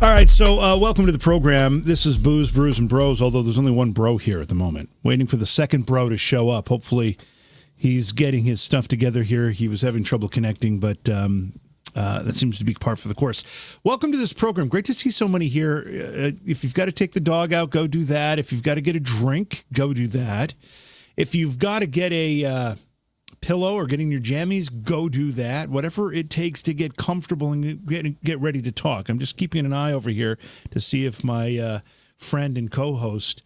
All right, so welcome to the program. This is Booze, Brews, and Bros, although there's only one bro here at the moment. Waiting for the second bro to show up. Hopefully he's getting his stuff together here. He was having trouble connecting, but that seems to be par for the course. Welcome to this program. Great to see so many here. If you've got to take the dog out, go do that. If you've got to get a drink, go do that. If you've got to get a pillow or getting your jammies, go do that. Whatever it takes to get comfortable and get ready to talk. I'm just keeping an eye over here to see if my friend and co-host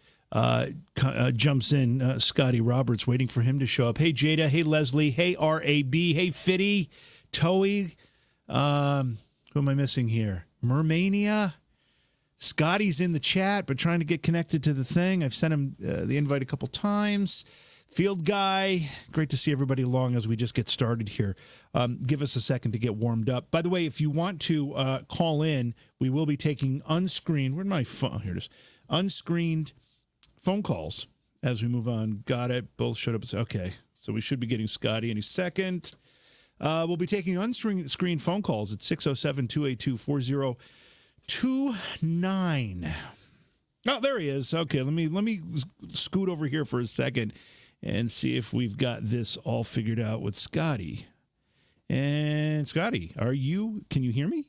jumps in. Scotty Roberts, waiting for him to show up. Hey, Jada. Hey, Leslie. Hey, R.A.B. Hey, Fitty. Toey. Who am I missing here? Mermania. Scotty's in the chat, but trying to get connected to the thing. I've sent him the invite a couple times. Field Guy, great to see everybody along as we just get started here. Give us a second to get warmed up. By the way, if you want to call in, we will be taking unscreened, where'd my phone, here it is, unscreened phone calls as we move on. Got it, both showed up. Okay, so we should be getting Scotty any second. We'll be taking unscreened phone calls at 607-282-4029. Oh, there he is. Okay, let me scoot over here for a second and see if we've got this all figured out with Scotty. And Scotty, can you hear me?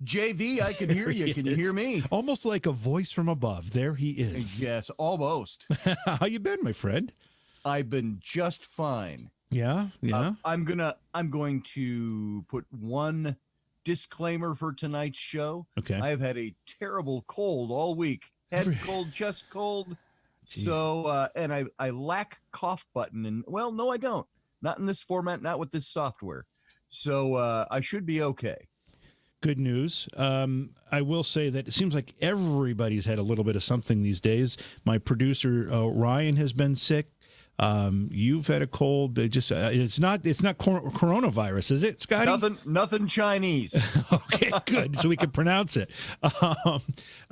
JV, I can hear you. Can you hear me? Almost like a voice from above. There he is. Yes, almost. How you been, my friend? I've been just fine. Yeah. I'm going to put one disclaimer for tonight's show. Okay. I have had a terrible cold all week. Head cold, chest cold. Jeez. So, and I lack cough button. And, well, no, I don't. Not in this format, not with this software. So I should be okay. Good news. I will say that it seems like everybody's had a little bit of something these days. My producer, Ryan, has been sick. You've had a cold. It's not coronavirus, is it, Scotty? Nothing Chinese. Okay, good. So we can pronounce it.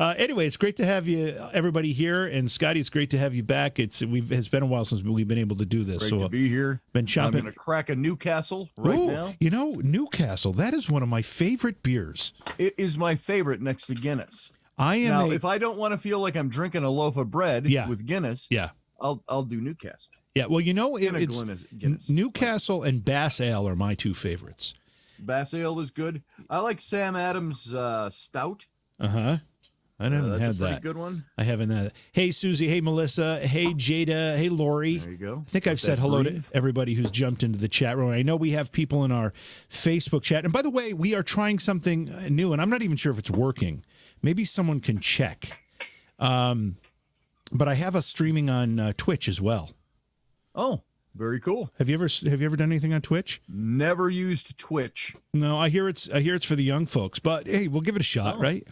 Anyway, it's great to have you, everybody here, and Scotty, it's great to have you back. It's been a while since we've been able to do this. Great to be here. Been chomping. I'm going to crack a Newcastle now. You know, Newcastle. That is one of my favorite beers. It is my favorite next to Guinness. If I don't want to feel like I'm drinking a loaf of bread with Guinness, I'll do Newcastle. Yeah, well, it's Guinness. Newcastle and Bass Ale are my two favorites. Bass Ale is good. I like Sam Adams Stout. I haven't had that. That's a pretty good one. I haven't had that. Hey, Susie. Hey, Melissa. Hey, Jada. Hey, Lori. There you go. I think I've said hello to everybody who's jumped into the chat room. I know we have people in our Facebook chat. And by the way, we are trying something new, and I'm not even sure if it's working. Maybe someone can check. But I have us streaming on Twitch as well. Oh, very cool. Have you ever done anything on Twitch? Never used Twitch. No, I hear it's for the young folks. But hey, we'll give it a shot, right?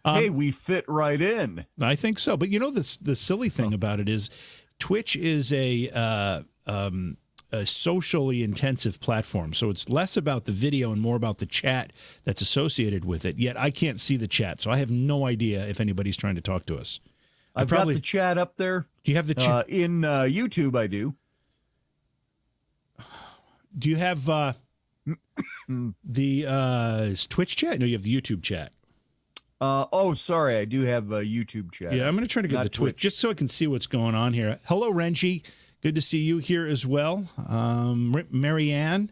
Hey, we fit right in. I think so. But the silly thing about it is, Twitch is a socially intensive platform. So it's less about the video and more about the chat that's associated with it. Yet I can't see the chat, so I have no idea if anybody's trying to talk to us. I've got the chat up there. Do you have the chat? In YouTube, I do. Do you have the Twitch chat? No, you have the YouTube chat. Sorry. I do have a YouTube chat. Yeah, I'm going to try to get the Twitch just so I can see what's going on here. Hello, Renji. Good to see you here as well. Marianne.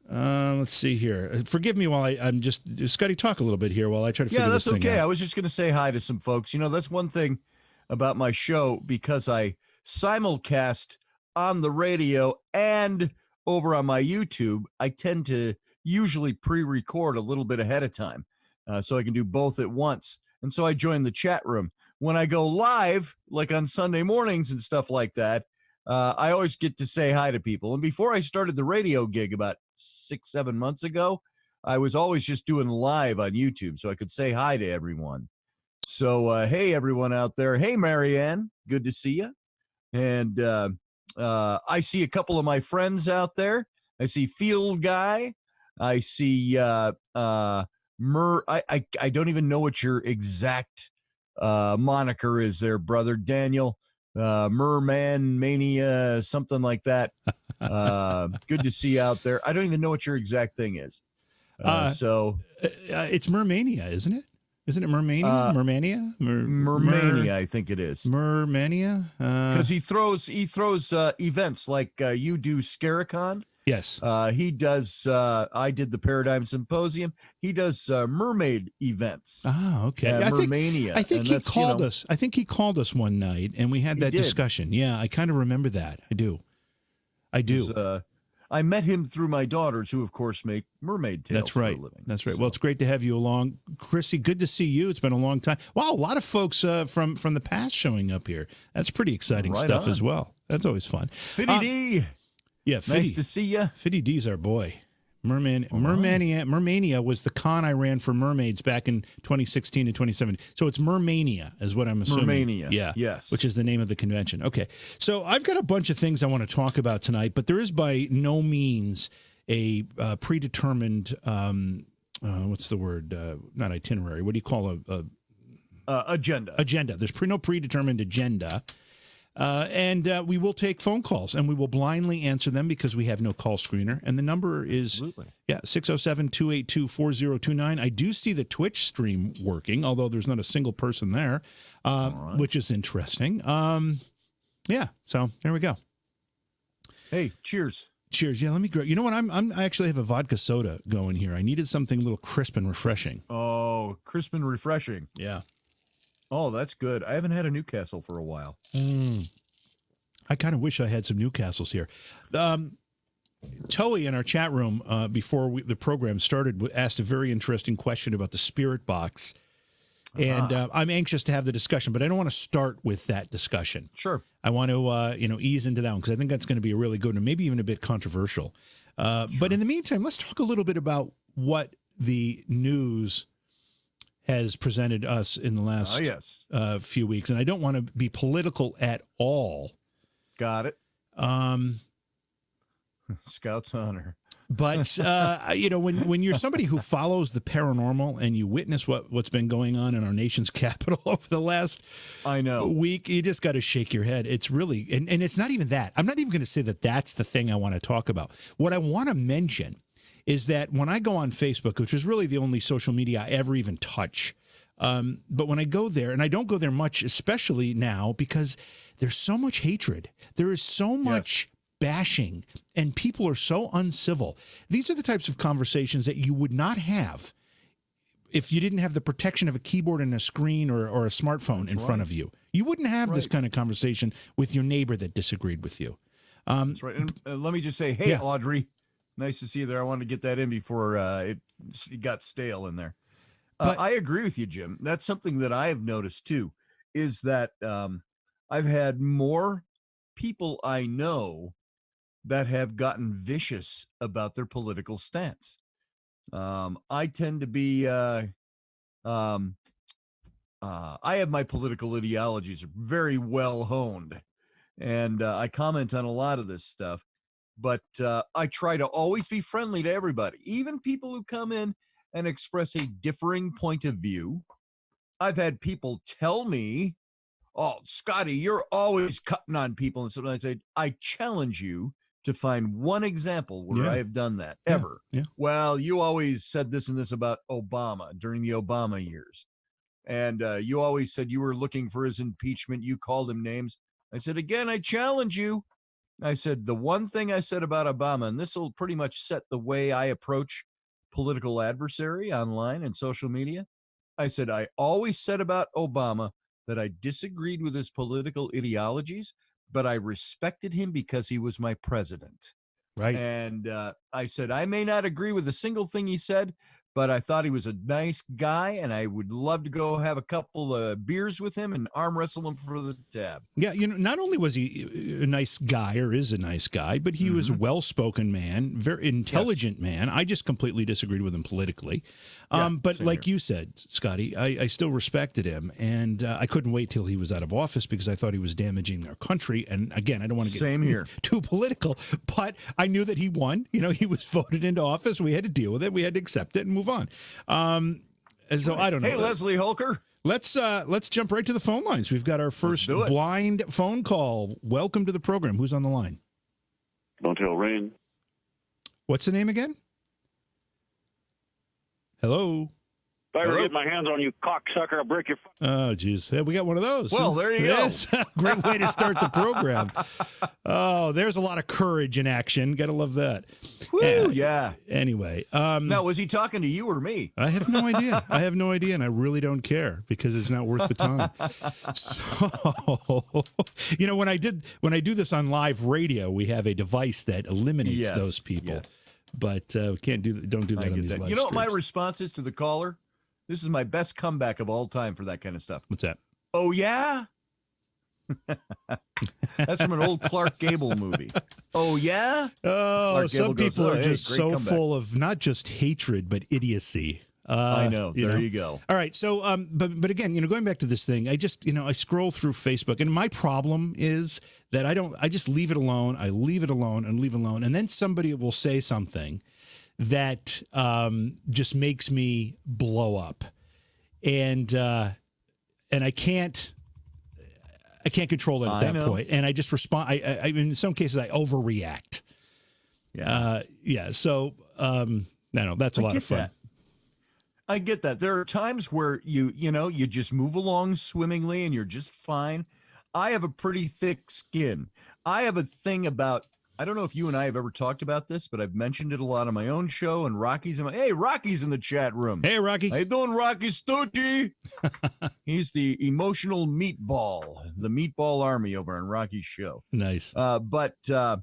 Let's see here. Forgive me while I'm just Scotty, talk a little bit here while I try to figure this thing out. Yeah, that's okay. I was just going to say hi to some folks. That's one thing about my show, because I simulcast on the radio and over on my YouTube. I tend to usually pre-record a little bit ahead of time, so I can do both at once. And so I join the chat room. When I go live, like on Sunday mornings and stuff like that, I always get to say hi to people. And before I started the radio gig about 6-7 months ago, I was always just doing live on YouTube so I could say hi to everyone. So, hey, everyone out there. Hey, Marianne, good to see you. And I see a couple of my friends out there. I see Field Guy. I see I don't even know what your exact moniker is there, brother. Daniel. Merman Mania, something like that. Good to see you out there. I don't even know what your exact thing is. So it's Mermania, isn't it? Isn't it Mermania? Mermania? Mermania, I think it is. Mermania? Because he throws events like you do Scaricon. Yes. He does. I did the Paradigm Symposium. He does mermaid events. Ah, okay. Mermania. I think he called us. I think he called us one night, and we had that discussion. Yeah, I kind of remember that. I do. I met him through my daughters, who, of course, make mermaid tales. That's right. For a living. That's right. So. Well, it's great to have you along, Chrissy. Good to see you. It's been a long time. Wow, a lot of folks from the past showing up here. That's pretty exciting stuff as well. That's always fun. Fitty D. Yeah, Fitty. Nice to see you. Fitty D's our boy. Mermania was the con I ran for mermaids back in 2016 and 2017. So it's Mermania is what I'm assuming. Mermania. Yeah. Yes. Which is the name of the convention. Okay. So I've got a bunch of things I want to talk about tonight, but there is by no means a predetermined, what's the word? Not itinerary. What do you call agenda? Agenda. There's no predetermined agenda. And we will take phone calls, and we will blindly answer them because we have no call screener. And the number is 607-282-4029. I do see the Twitch stream working, although there's not a single person there, which is interesting. Yeah, so there we go. Hey, cheers. Cheers. Yeah, let me grab. You know what? I actually have a vodka soda going here. I needed something a little crisp and refreshing. Oh, crisp and refreshing. Yeah. Oh, that's good. I haven't had a Newcastle for a while. I kind of wish I had some Newcastles here. Toey in our chat room before the program started asked a very interesting question about the spirit box. And I'm anxious to have the discussion, but I don't want to start with that discussion. Sure. I want to ease into that one because I think that's going to be a really good one, maybe even a bit controversial. Sure. But in the meantime, let's talk a little bit about what the news has presented us in the last few weeks. And I don't want to be political at all. Got it. Scout's honor. But, when you're somebody who follows the paranormal and you witness what's been going on in our nation's capital over the last week, you just got to shake your head. It's really, and it's not even that. I'm not even going to say that that's the thing I want to talk about. What I want to mention is that when I go on Facebook, which is really the only social media I ever even touch, but when I go there, and I don't go there much, especially now, because there's so much hatred. There is so much bashing, and people are so uncivil. These are the types of conversations that you would not have if you didn't have the protection of a keyboard and a screen or a smartphone in front of you. You wouldn't have this kind of conversation with your neighbor that disagreed with you. That's right. And let me just say, hey, Audrey. Nice to see you there. I wanted to get that in before it got stale in there. But I agree with you, Jim. That's something that I have noticed, too, is that I've had more people I know that have gotten vicious about their political stance. I tend to be I have my political ideologies very well honed, and I comment on a lot of this stuff. But I try to always be friendly to everybody, even people who come in and express a differing point of view. I've had people tell me, oh, Scotty, you're always cutting on people. And so I say, I challenge you to find one example where I have done that ever. Yeah. Well, you always said this and this about Obama during the Obama years. And you always said you were looking for his impeachment. You called him names. I said, again, I challenge you. I said, the one thing I said about Obama, and this will pretty much set the way I approach political adversary online and social media. I said, I always said about Obama that I disagreed with his political ideologies, but I respected him because he was my president. Right. And I said, I may not agree with a single thing he said, but I thought he was a nice guy, and I would love to go have a couple of beers with him and arm wrestle him for the tab. Yeah, not only was he a nice guy or is a nice guy, but he was a well-spoken man, very intelligent man. I just completely disagreed with him politically. But like you said, Scotty, I still respected him, and I couldn't wait till he was out of office because I thought he was damaging our country. And again, I don't want to get too political, but I knew that he won. He was voted into office. We had to deal with it. We had to accept it and move on. And so I don't know. Hey, Leslie Holker. Let's jump right to the phone lines. We've got our first blind phone call. Welcome to the program. Who's on the line? Don't tell Rain. What's the name again? Hello. If I ever Hello? get my hands on you, cocksucker, I'll break your. Oh, geez. Hey, we got one of those. Well, there you go. Yes. Great way to start the program. Oh, there's a lot of courage in action. Got to love that. Woo, yeah. Anyway. Now, was he talking to you or me? I have no idea. And I really don't care because it's not worth the time. So, when I do this on live radio, we have a device that eliminates those people. Yes. But don't do that on these live You know what my streams. response is to the caller? This is my best comeback of all time for that kind of stuff. What's that? Oh, yeah? That's from an old Clark Gable movie. Oh, yeah? Oh, Clark some Gable goes, people are hey, just great so comeback. full of not just hatred, but idiocy. I know. There you go. All right. So, but again, going back to this thing, I just, I scroll through Facebook, and my problem is that I just leave it alone. I leave it alone and leave it alone. And then somebody will say something that just makes me blow up. And I can't control it at that point. And I just respond. I in some cases, I overreact. Yeah. Yeah. So, no, that's a lot of fun. I get that. There are times where you just move along swimmingly and you're just fine. I have a pretty thick skin. I have a thing about, I don't know if you and I have ever talked about this, but I've mentioned it a lot on my own show, and Rocky's in the chat room. Hey, Rocky. How you doing, Rocky Stucci? He's the emotional meatball, the meatball army over on Rocky's show. Nice. But I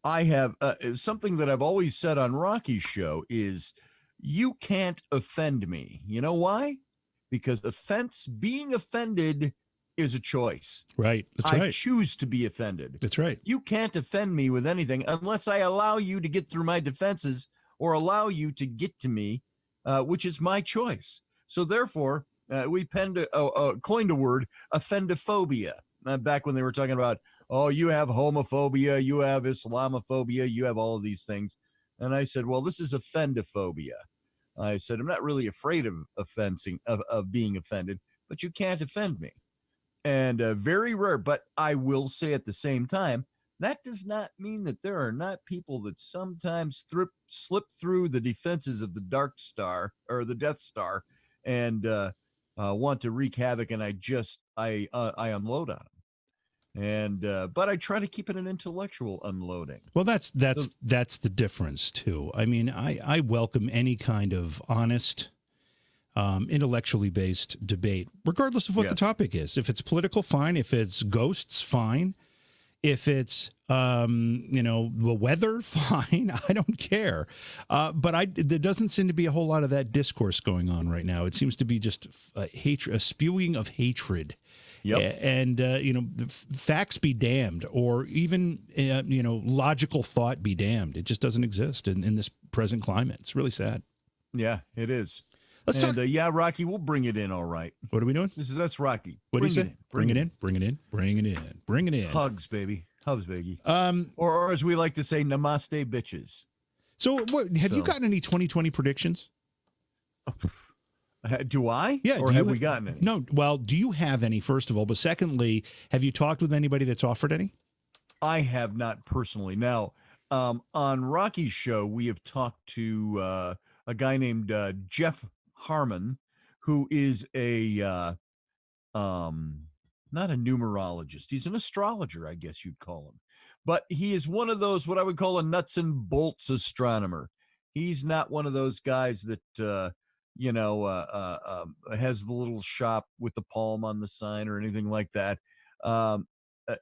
have something that I've always said on Rocky's show is you can't offend me. You know why? Because being offended is a choice. Right. That's I right. choose to be offended. That's right. You can't offend me with anything unless I allow you to get through my defenses or allow you to get to me, which is my choice. So therefore, we coined a word, offendophobia, back when they were talking about, oh, you have homophobia, you have Islamophobia, you have all of these things. And I said, well, this is offendophobia. I said, I'm not really afraid of being offended, but you can't offend me. And very rare, but I will say at the same time, that does not mean that there are not people that sometimes slip through the defenses of the Death Star and want to wreak havoc, and I unload on them. And but I try to keep it an intellectual unloading. Well, that's the difference too. I mean, I welcome any kind of honest, intellectually based debate, regardless of what the topic is. If it's political, fine. If it's ghosts, fine. If it's the weather, fine. I don't care. But there doesn't seem to be a whole lot of that discourse going on right now. It seems to be just hatred, a spewing of hatred. Yep. And facts be damned, or even logical thought be damned. It just doesn't exist in this present climate. It's really sad. Yeah, it is. Let's talk. Rocky, we'll bring it in. All right. What are we doing? That's Rocky. What do you say? Bring it in. Bring it in. Bring it in. Bring it in. Hugs, baby. Hugs, baby. Or as we like to say, namaste, bitches. So, have you gotten any 2020 predictions? Do I? Yeah. Or have we gotten any? No. Well, do you have any, first of all? But secondly, have you talked with anybody that's offered any? I have not personally. Now, on Rocky's show, we have talked to a guy named Jeff Harmon, who is not a numerologist. He's an astrologer, I guess you'd call him. But he is one of those, what I would call a nuts and bolts astronomer. He's not one of those guys that, has the little shop with the palm on the sign or anything like that.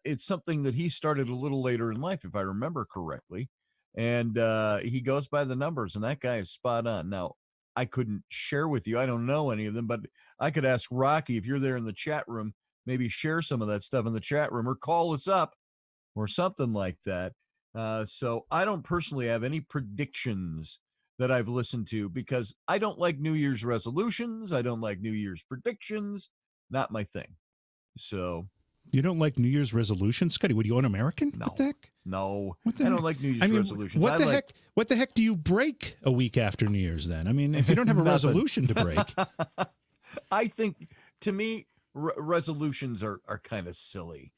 It's something that he started a little later in life, if I remember correctly. And he goes by the numbers, and that guy is spot on. Now, I couldn't share with you. I don't know any of them, but I could ask Rocky, if you're there in the chat room, maybe share some of that stuff in the chat room or call us up or something like that. So I don't personally have any predictions that I've listened to because I don't like New Year's resolutions. I don't like New Year's predictions. Not my thing. So you don't like New Year's resolutions, Scotty? What, are you un-American? No. What the heck? No. What the I heck? don't like New Year's resolutions. What the heck? What the heck do you break a week after New Year's then? I mean, if you don't have a resolution to break. I think, to me, resolutions are kind of silly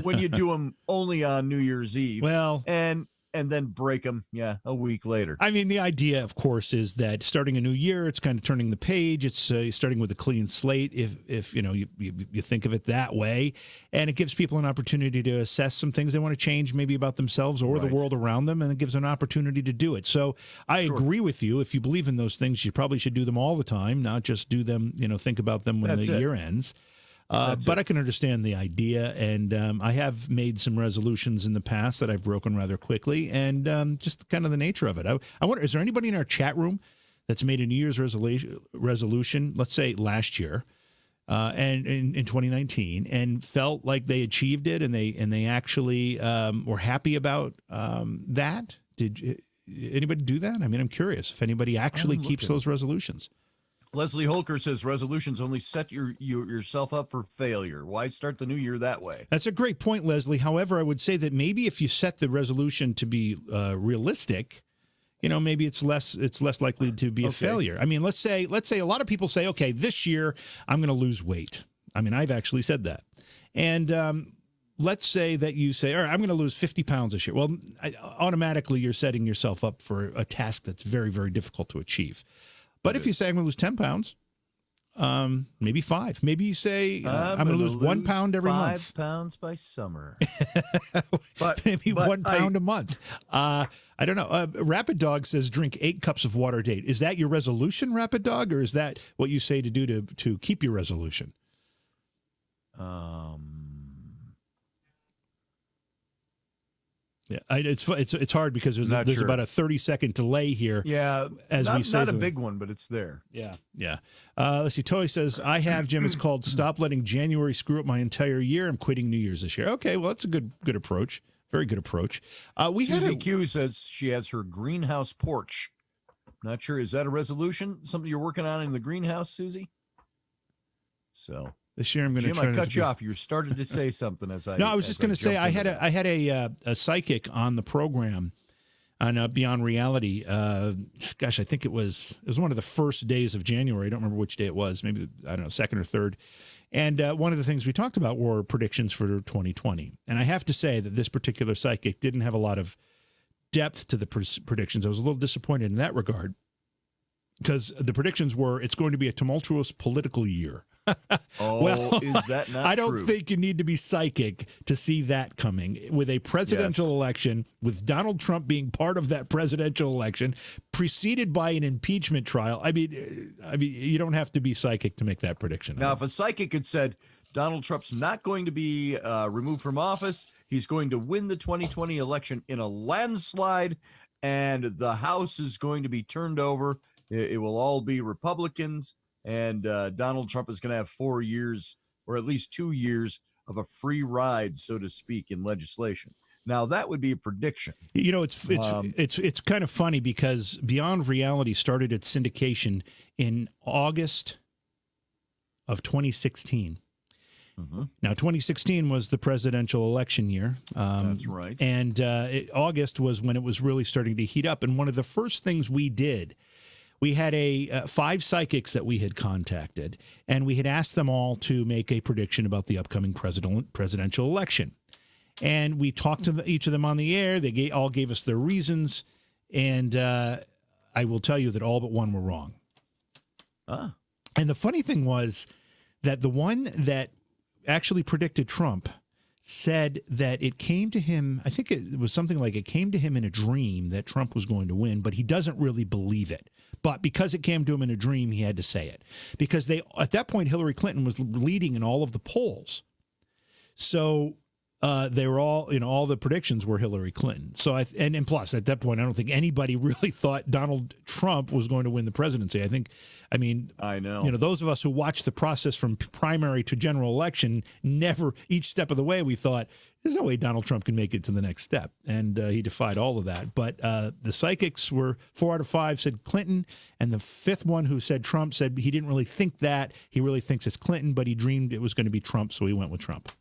when you do them only on New Year's Eve. Well, and and then break them, a week later. I mean, the idea, of course, is that starting a new year, it's kind of turning the page. It's starting with a clean slate, if you think of it that way. And it gives people an opportunity to assess some things they want to change, maybe about themselves or the world around them, and it gives them an opportunity to do it. So I agree with you. If you believe in those things, you probably should do them all the time, not just do them, think about them when the year ends. But I can understand the idea, and I have made some resolutions in the past that I've broken rather quickly, and just kind of the nature of it. I wonder, is there anybody in our chat room that's made a New Year's resolution, let's say last year, and in 2019, and felt like they achieved it, and they actually were happy about that? Did anybody do that? I mean, I'm curious if anybody actually keeps those resolutions. Leslie Holker says resolutions only set yourself up for failure. Why start the new year that way? That's a great point, Leslie. However, I would say that maybe if you set the resolution to be realistic, maybe it's less likely to be a failure. I mean, let's say a lot of people say, okay, this year I'm going to lose weight. I mean, I've actually said that. And let's say that you say, all right, I'm going to lose 50 pounds this year. Well, automatically you're setting yourself up for a task that's very, very difficult to achieve. But if you say I'm going to lose 10 pounds, maybe 5. Maybe you say I'm going to lose 1 pound every month. 5 pounds by summer. Maybe 1 pound a month. I don't know. Rapid Dog says drink 8 cups of water a day. Is that your resolution, Rapid Dog, or is that what you say to do to keep your resolution? Yeah, it's hard because there's about a 30-second delay here. Yeah, as we say, not a big one, but it's there. Yeah. Let's see. Toy says I have, Jim. It's called "Stop Letting January Screw Up My Entire Year." I'm quitting New Year's this year. Okay, well that's a good approach. Very good approach. Susie Q says she has her greenhouse porch. Not sure, is that a resolution? Something you're working on in the greenhouse, Susie? So. This year I'm going to try. Jim, I cut you off. You started to say something as I. No, I was just going to say I had a psychic on the program on Beyond Reality. Gosh, I think it was one of the first days of January. I don't remember which day it was. Maybe I don't know, second or third. And one of the things we talked about were predictions for 2020. And I have to say that this particular psychic didn't have a lot of depth to the predictions. I was a little disappointed in that regard because the predictions were it's going to be a tumultuous political year. Well, is that not I don't true? think you need to be psychic to see that coming with a presidential election, with Donald Trump being part of that presidential election, preceded by an impeachment trial. I mean, you don't have to be psychic to make that prediction. Now, if a psychic had said Donald Trump's not going to be removed from office, he's going to win the 2020 election in a landslide, and the House is going to be turned over. It will all be Republicans. And Donald Trump is going to have 4 years, or at least 2 years, of a free ride, so to speak, in legislation. Now that would be a prediction. It's kind of funny because Beyond Reality started its syndication in August of 2016. Mm-hmm. Now 2016 was the presidential election year. That's right. And August was when it was really starting to heat up. And one of the first things we did. We had 5 psychics that we had contacted, and we had asked them all to make a prediction about the upcoming presidential election. And we talked to each of them on the air. They all gave us their reasons, and I will tell you that all but one were wrong. And the funny thing was that the one that actually predicted Trump said that it came to him, I think it was something like it came to him in a dream that Trump was going to win, but he doesn't really believe it. But because it came to him in a dream, he had to say it. Because at that point, Hillary Clinton was leading in all of the polls. So they were all the predictions were Hillary Clinton. So and plus, at that point, I don't think anybody really thought Donald Trump was going to win the presidency. I know. Those of us who watched the process from primary to general election, never, each step of the way, we thought, there's no way Donald Trump can make it to the next step. And he defied all of that. But the psychics were 4 out of 5 said Clinton. And the 5th one who said Trump said he didn't really think that. He really thinks it's Clinton, but he dreamed it was going to be Trump. So he went with Trump.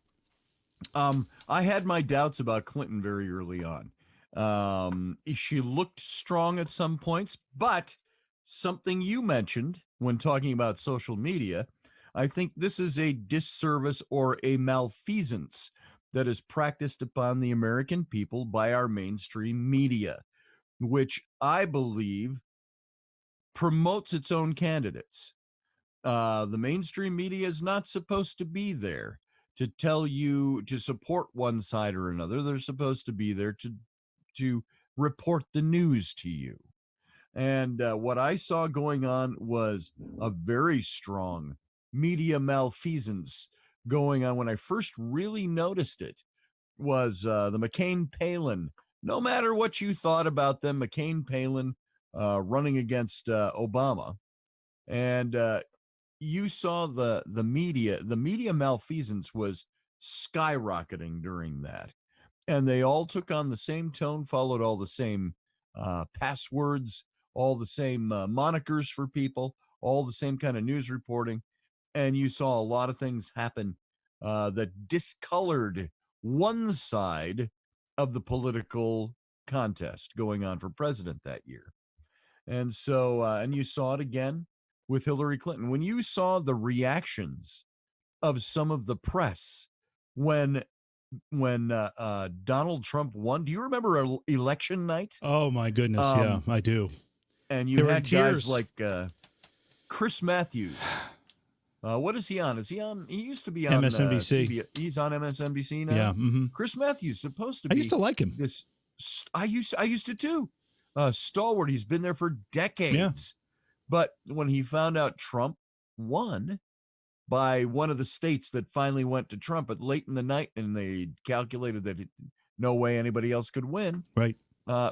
I had my doubts about Clinton very early on. She looked strong at some points, but something you mentioned when talking about social media, I think this is a disservice or a malfeasance that is practiced upon the American people by our mainstream media, which I believe promotes its own candidates. The mainstream media is not supposed to be there to tell you to support one side or another. They're supposed to be there to report the news to you. And what I saw going on was a very strong media malfeasance going on. When I first really noticed it was the McCain-Palin. No matter what you thought about them, McCain-Palin running against Obama. And you saw the media malfeasance was skyrocketing during that. And they all took on the same tone, followed all the same passwords, all the same monikers for people, all the same kind of news reporting. And you saw a lot of things happen that discolored one side of the political contest going on for president that year. And so, and you saw it again with Hillary Clinton. When you saw the reactions of some of the press when Donald Trump won, do you remember election night? Oh my goodness, yeah, I do. And you had guys like Chris Matthews. What is he on? Is he on? He used to be on MSNBC. He's on MSNBC now. Yeah. Mm-hmm. Chris Matthews supposed to be. I used to like him. I used to too. Stalwart. He's been there for decades. Yeah. But when he found out Trump won by one of the states that finally went to Trump at late in the night, and they calculated that no way anybody else could win. Right.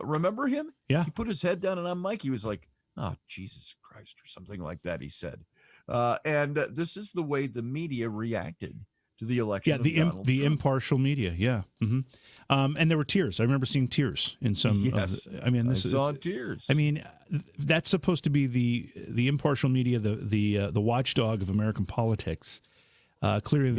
Remember him? Yeah. He put his head down, and on mic, he was like, "Oh, Jesus Christ," or something like that. He said, and this is the way the media reacted to the election. Yeah, the impartial media. Yeah. Mm-hmm. And there were tears. I remember seeing tears in some. Yes. I saw tears. I mean, that's supposed to be the impartial media, the watchdog of American politics. Clearly in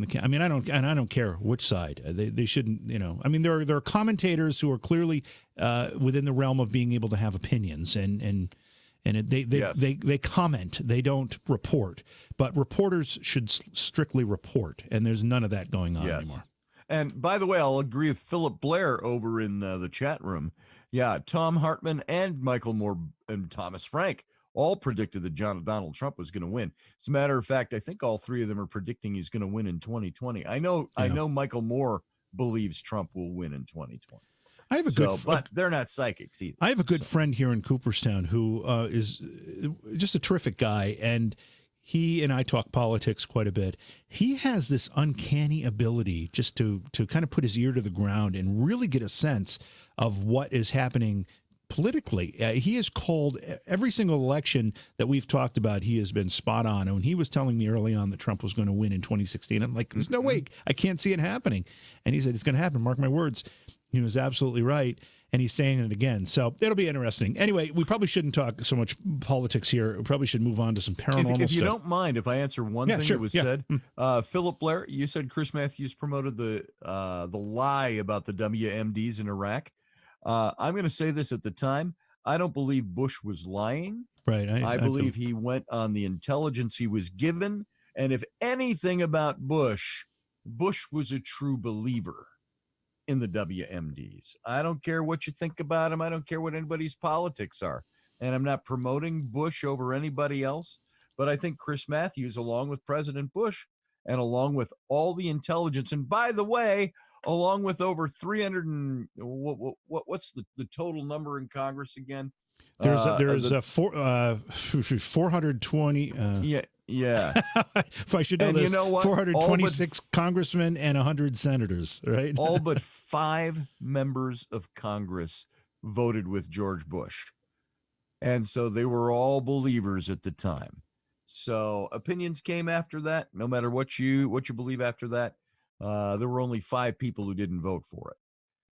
the. I mean, I don't care which side they shouldn't. I mean, there are commentators who are clearly within the realm of being able to have opinions they comment, they don't report, but reporters should strictly report, and there's none of that going on anymore. And by the way, I'll agree with Philip Blair over in the chat room. Yeah, Tom Hartman and Michael Moore and Thomas Frank all predicted that Donald Trump was going to win. As a matter of fact, I think all three of them are predicting he's going to win in 2020. I know Michael Moore believes Trump will win in 2020. I have but they're not psychics either. I have a good friend here in Cooperstown who is just a terrific guy, and he and I talk politics quite a bit. He has this uncanny ability just to kind of put his ear to the ground and really get a sense of what is happening politically. He has called every single election that we've talked about. He has been spot on. And when he was telling me early on that Trump was going to win in 2016, I'm like, there's no way. I can't see it happening. And he said, it's going to happen. Mark my words. He was absolutely right, and he's saying it again. So it'll be interesting. Anyway, we probably shouldn't talk so much politics here. We probably should move on to some paranormal stuff. If you don't mind, if I answer one thing that was said, Philip Blair, you said Chris Matthews promoted the lie about the WMDs in Iraq. I'm going to say this at the time. I don't believe Bush was lying. Right. I believe he went on the intelligence he was given. And if anything about Bush was a true believer in the WMDs. I don't care what you think about him. I don't care what anybody's politics are. And I'm not promoting Bush over anybody else. But I think Chris Matthews, along with President Bush, and along with all the intelligence, and by the way, along with over 300 and what's the total number in Congress again? There's 420. Yeah. If I should know this, 426 congressmen and 100 senators, right? All but 5 members of Congress voted with George Bush. And so they were all believers at the time. So opinions came after that. No matter what you believe after that, there were only 5 people who didn't vote for it.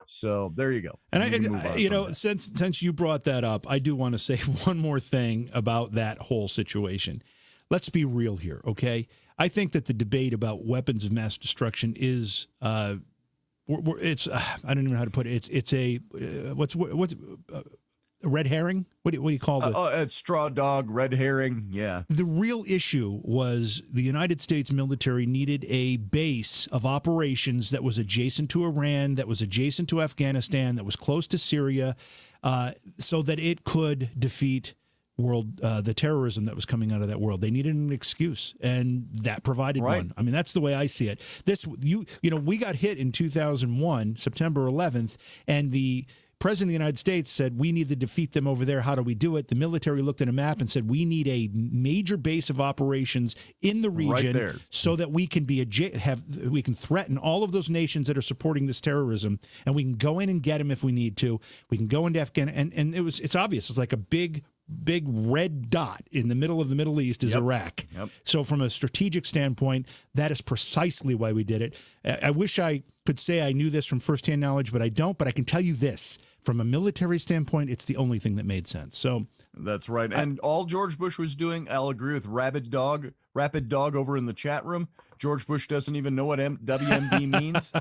So there you go. And since you brought that up, I do want to say one more thing about that whole situation. Let's be real here, okay? I think that the debate about weapons of mass destruction is, I don't even know how to put it. It's a red herring. What do you call it? It's straw dog, red herring. Yeah. The real issue was the United States military needed a base of operations that was adjacent to Iran, that was adjacent to Afghanistan, that was close to Syria, so that it could defeat the terrorism that was coming out of that world. They needed an excuse, and that provided one. I mean, that's the way I see it. We got hit in 2001, September 11th, and the President of the United States said, we need to defeat them over there. How do we do it? The military looked at a map and said, we need a major base of operations in the region so that we can we can threaten all of those nations that are supporting this terrorism, and we can go in and get them if we need to. We can go into Afghanistan, and it's obvious. It's like a big red dot in the middle of the Middle East is Iraq. So from a strategic standpoint, that is precisely why we did it. I wish I could say I knew this from firsthand knowledge, but I don't. But I can tell you this. From a military standpoint, it's the only thing that made sense. So that's right. And all George Bush was doing, I'll agree with Rapid Dog over in the chat room. George Bush doesn't even know what WMD means.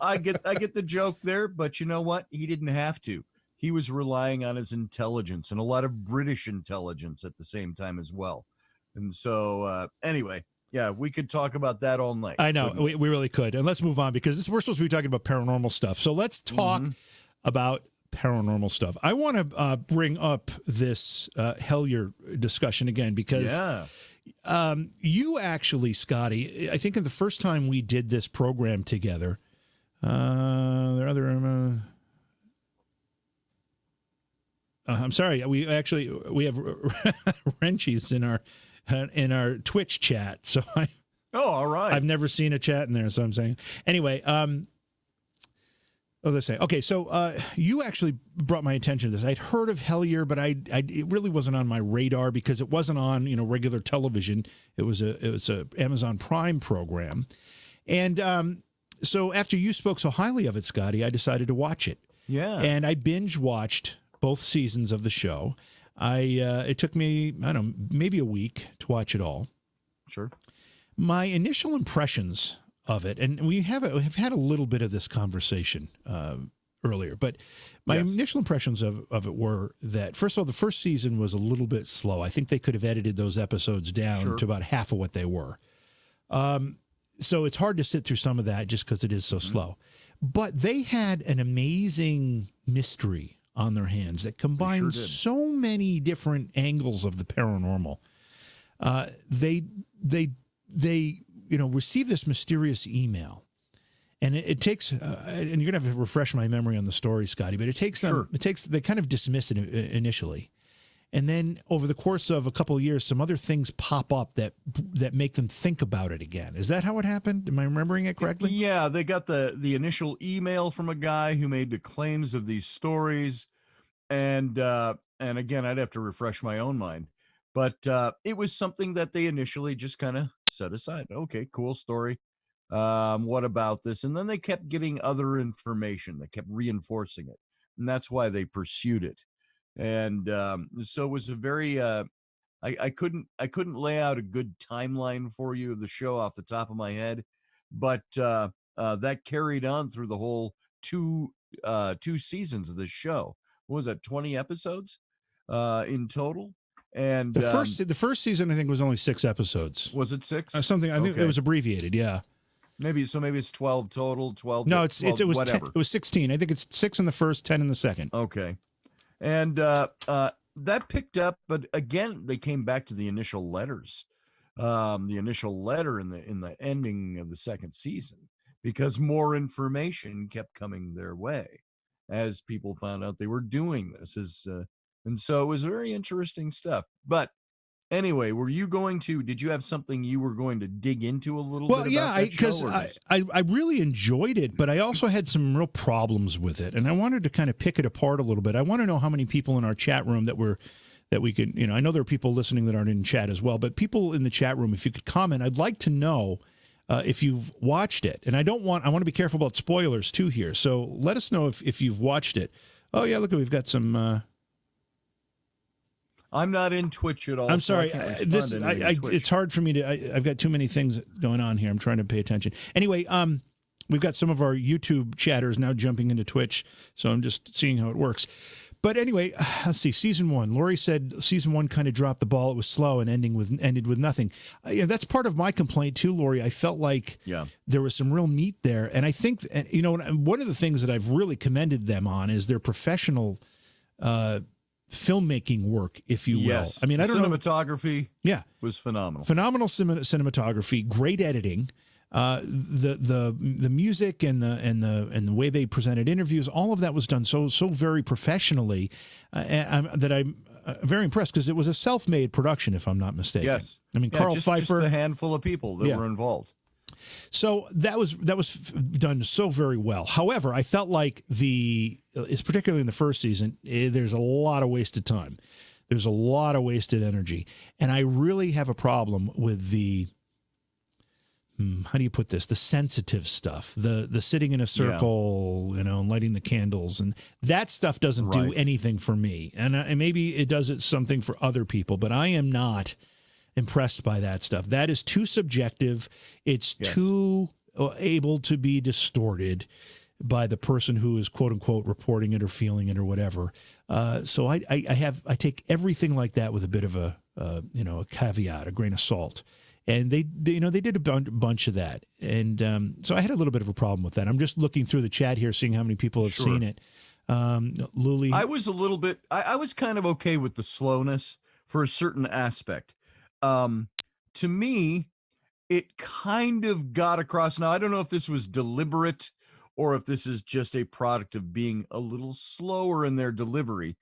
I get the joke there, but you know what? He didn't have to. He was relying on his intelligence, and a lot of British intelligence at the same time as well. And so anyway, yeah, we could talk about that all night. I know, we really could. And let's move on, because we're supposed to be talking about paranormal stuff. So let's talk about paranormal stuff. I want to bring up this Helier discussion again, because you actually, Scotty, I think in the first time we did this program together, I'm sorry, we have Wrenchies in our Twitch chat. So all right. I've never seen a chat in there, so I'm saying. Anyway, what was I saying? Okay, so you actually brought my attention to this. I'd heard of Helier, but it really wasn't on my radar because it wasn't on regular television. It was a Amazon Prime program, and so after you spoke so highly of it, Scotty, I decided to watch it. Yeah, and I binge watched both seasons of the show. It took me, I don't know, maybe a week to watch it all. Sure. My initial impressions of it, and we have had a little bit of this conversation earlier, but my initial impressions of it were that, first of all, the first season was a little bit slow. I think they could have edited those episodes down to about half of what they were. So it's hard to sit through some of that just because it is so slow. But they had an amazing mystery on their hands that combined so many different angles of the paranormal. They receive this mysterious email, and it takes and you're gonna have to refresh my memory on the story, Scotty, but it takes them they kind of dismiss it initially, and then over the course of a couple of years, some other things pop up that make them think about it again. Is that how it happened? Am I remembering it correctly? Yeah, they got the initial email from a guy who made the claims of these stories, and again, I'd have to refresh my own mind, but it was something that they initially just kind of set aside. Okay, cool story. What about this? And then they kept getting other information. They kept reinforcing it, and that's why they pursued it. And so it was a very I couldn't lay out a good timeline for you of the show off the top of my head, but that carried on through the whole two seasons of this show. What was that, 20 episodes in total? And the first season, I think, was only 6 episodes. Was it 6? Something. I think it was abbreviated. Yeah. Maybe it's 12 total. 12. No, it was whatever. 10, it was 16. I think it's 6 in the first, 10 in the second. Okay. And that picked up, but again, they came back to the initial letters, the initial letter in the ending of the second season, because more information kept coming their way as people found out they were doing this. And so it was very interesting stuff. But anyway, did you have something you were going to dig into a little bit about that because show, I really enjoyed it, but I also had some real problems with it, and I wanted to kind of pick it apart a little bit. I want to know how many people in our chat room that we could, I know there are people listening that aren't in chat as well, but people in the chat room, if you could comment, I'd like to know if you've watched it. And I want to be careful about spoilers too here. So let us know if you've watched it. Oh yeah, look, we've got some. I'm not in Twitch at all. I'm sorry. It's hard for me to. I've got too many things going on here. I'm trying to pay attention. Anyway, we've got some of our YouTube chatters now jumping into Twitch, so I'm just seeing how it works. But anyway, let's see. Season 1. Lori said season 1 kind of dropped the ball. It was slow and ended with nothing. That's part of my complaint too, Lori. I felt like there was some real meat there, and I think, one of the things that I've really commended them on is their professional filmmaking work, if you will. I mean, I don't know. Cinematography, was phenomenal. Phenomenal cinematography, great editing. The music and the way they presented interviews, all of that was done so very professionally, that I'm very impressed, because it was a self-made production, if I'm not mistaken. Yes, I mean, Carl Pfeiffer, just a handful of people that were involved. So that was done so very well. However, I felt like particularly in the first season, there's a lot of wasted time. There's a lot of wasted energy, and I really have a problem with the. How do you put this? The sensitive stuff, the sitting in a circle, and lighting the candles, and that stuff doesn't do anything for me. And maybe it does something for other people, but I am not impressed by that stuff. That is too subjective. It's too able to be distorted by the person who is quote unquote reporting it or feeling it or whatever. So I take everything like that with a bit of a caveat, a grain of salt. And they did a bunch of that, and so I had a little bit of a problem with that. I'm just looking through the chat here, seeing how many people have seen it. Luli, I was a little bit. I was kind of okay with the slowness for a certain aspect. To me, it kind of got across. Now, I don't know if this was deliberate or if this is just a product of being a little slower in their delivery.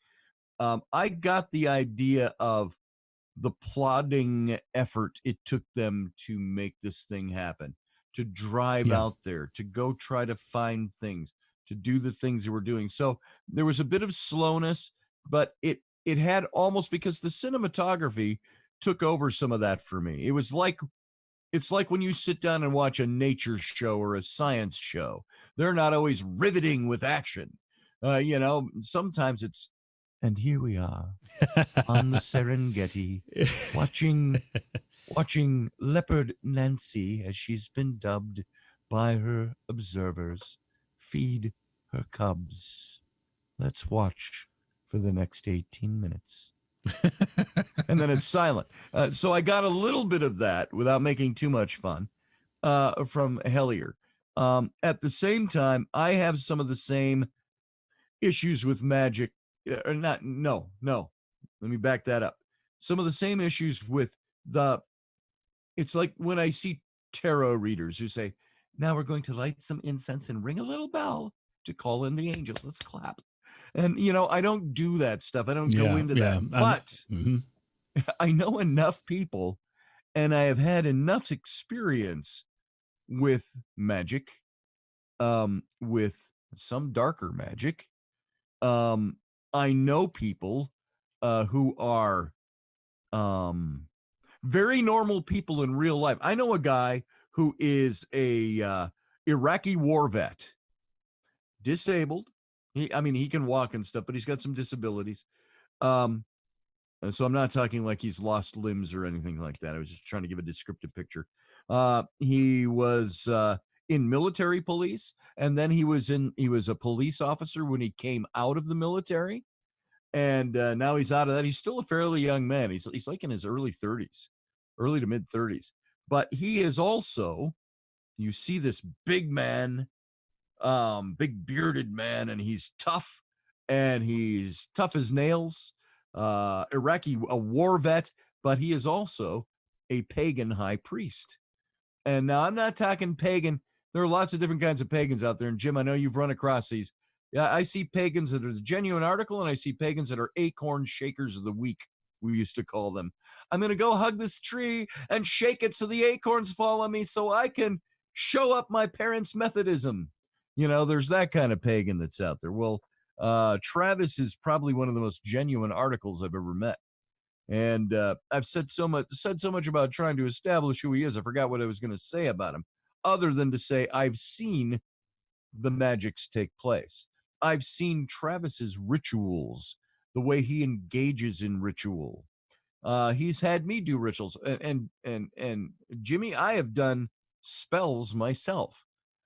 I got the idea of the plodding effort it took them to make this thing happen, to drive out there, to go try to find things, to do the things they were doing. So there was a bit of slowness, but it had almost, because the cinematography took over some of that for me. It's like when you sit down and watch a nature show or a science show. They're not always riveting with action. Sometimes it's, and here we are on the Serengeti, watching leopard Nancy, as she's been dubbed by her observers, feed her cubs. Let's watch for the next 18 minutes. And then it's silent. So I got a little bit of that without making too much fun from Helier. At the same time, I have some of the same issues with magic. No. Let me back that up. Some of the same issues with it's like when I see tarot readers who say, now we're going to light some incense and ring a little bell to call in the angels. Let's clap. And, I don't do that stuff. I don't go into that. But I know enough people, and I have had enough experience with magic, with some darker magic. I know people who are very normal people in real life. I know a guy who is a Iraqi war vet, disabled. He can walk and stuff, but he's got some disabilities. And so I'm not talking like he's lost limbs or anything like that. I was just trying to give a descriptive picture. He was in military police, and then he was a police officer when he came out of the military, and now he's out of that. He's still a fairly young man. He's like in his early to mid 30s, but he is also, you see this big man, big bearded man, and he's tough as nails. Iraqi, a war vet, but he is also a pagan high priest. And now I'm not talking pagan. There are lots of different kinds of pagans out there. And Jim, I know you've run across these. Yeah, I see pagans that are the genuine article, and I see pagans that are acorn shakers of the week, we used to call them. I'm going to go hug this tree and shake it so the acorns fall on me so I can show up my parents' Methodism. There's that kind of pagan that's out there. Well, Travis is probably one of the most genuine articles I've ever met. And I've said so much about trying to establish who he is. I forgot what I was going to say about him, other than to say I've seen the magics take place. I've seen Travis's rituals, the way he engages in ritual. He's had me do rituals, and Jimmy, I have done spells myself.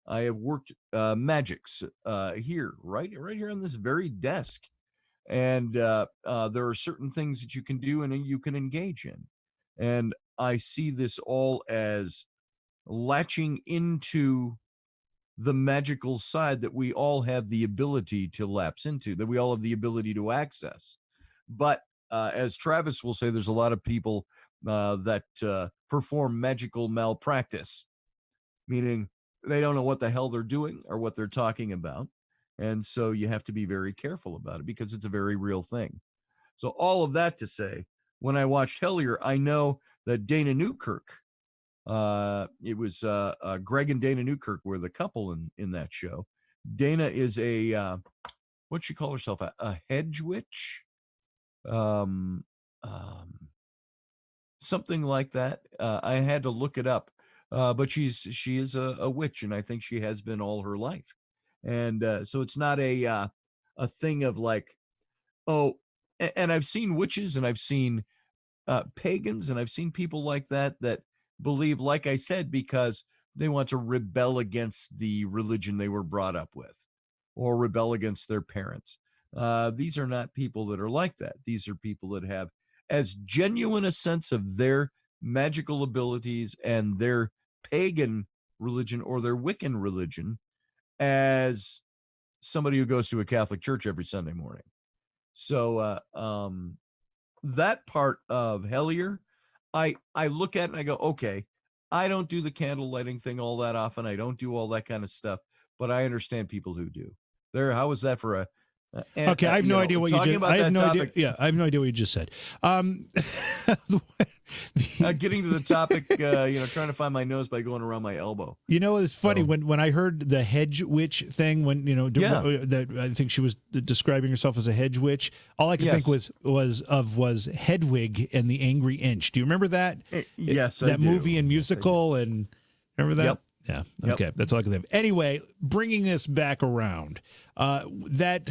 I have worked magics here, right here on this very desk. And there are certain things that you can do and you can engage in. And I see this all as latching into the magical side that we all have the ability to lapse into, that we all have the ability to access. But as Travis will say, there's a lot of people that perform magical malpractice, meaning they don't know what the hell they're doing or what they're talking about. And so you have to be very careful about it because it's a very real thing. So all of that to say, when I watched Helier, I know that Dana Newkirk, it was Greg and Dana Newkirk were the couple in that show. Dana is a, what'd she call herself? A hedge witch? Um, um, Something like that. I had to look it up. But she is a witch, and I think she has been all her life. And so it's not a thing of like, oh, and I've seen witches and I've seen pagans and I've seen people like that believe, like I said, because they want to rebel against the religion they were brought up with or rebel against their parents. These are not people that are like that. These are people that have as genuine a sense of their magical abilities and their pagan religion or their Wiccan religion as somebody who goes to a Catholic church every Sunday morning. So that part of Helier, I look at it and I go, okay, I don't do the candle lighting thing all that often. I don't do all that kind of stuff, but I understand people who do. How was that for a? Okay, I have no idea what you just. I have no idea. Yeah, I have no idea what you just said. Getting to the topic, trying to find my nose by going around my elbow. You know, it's funny when I heard the hedge witch thing. When that I think she was describing herself as a hedge witch. All I could think was Hedwig and the Angry Inch. Do you remember that? Yes, that I do. movie and musical, and remember that? Yep. Yeah. Okay. Yep. That's all I can think of. Anyway, bringing this back around, that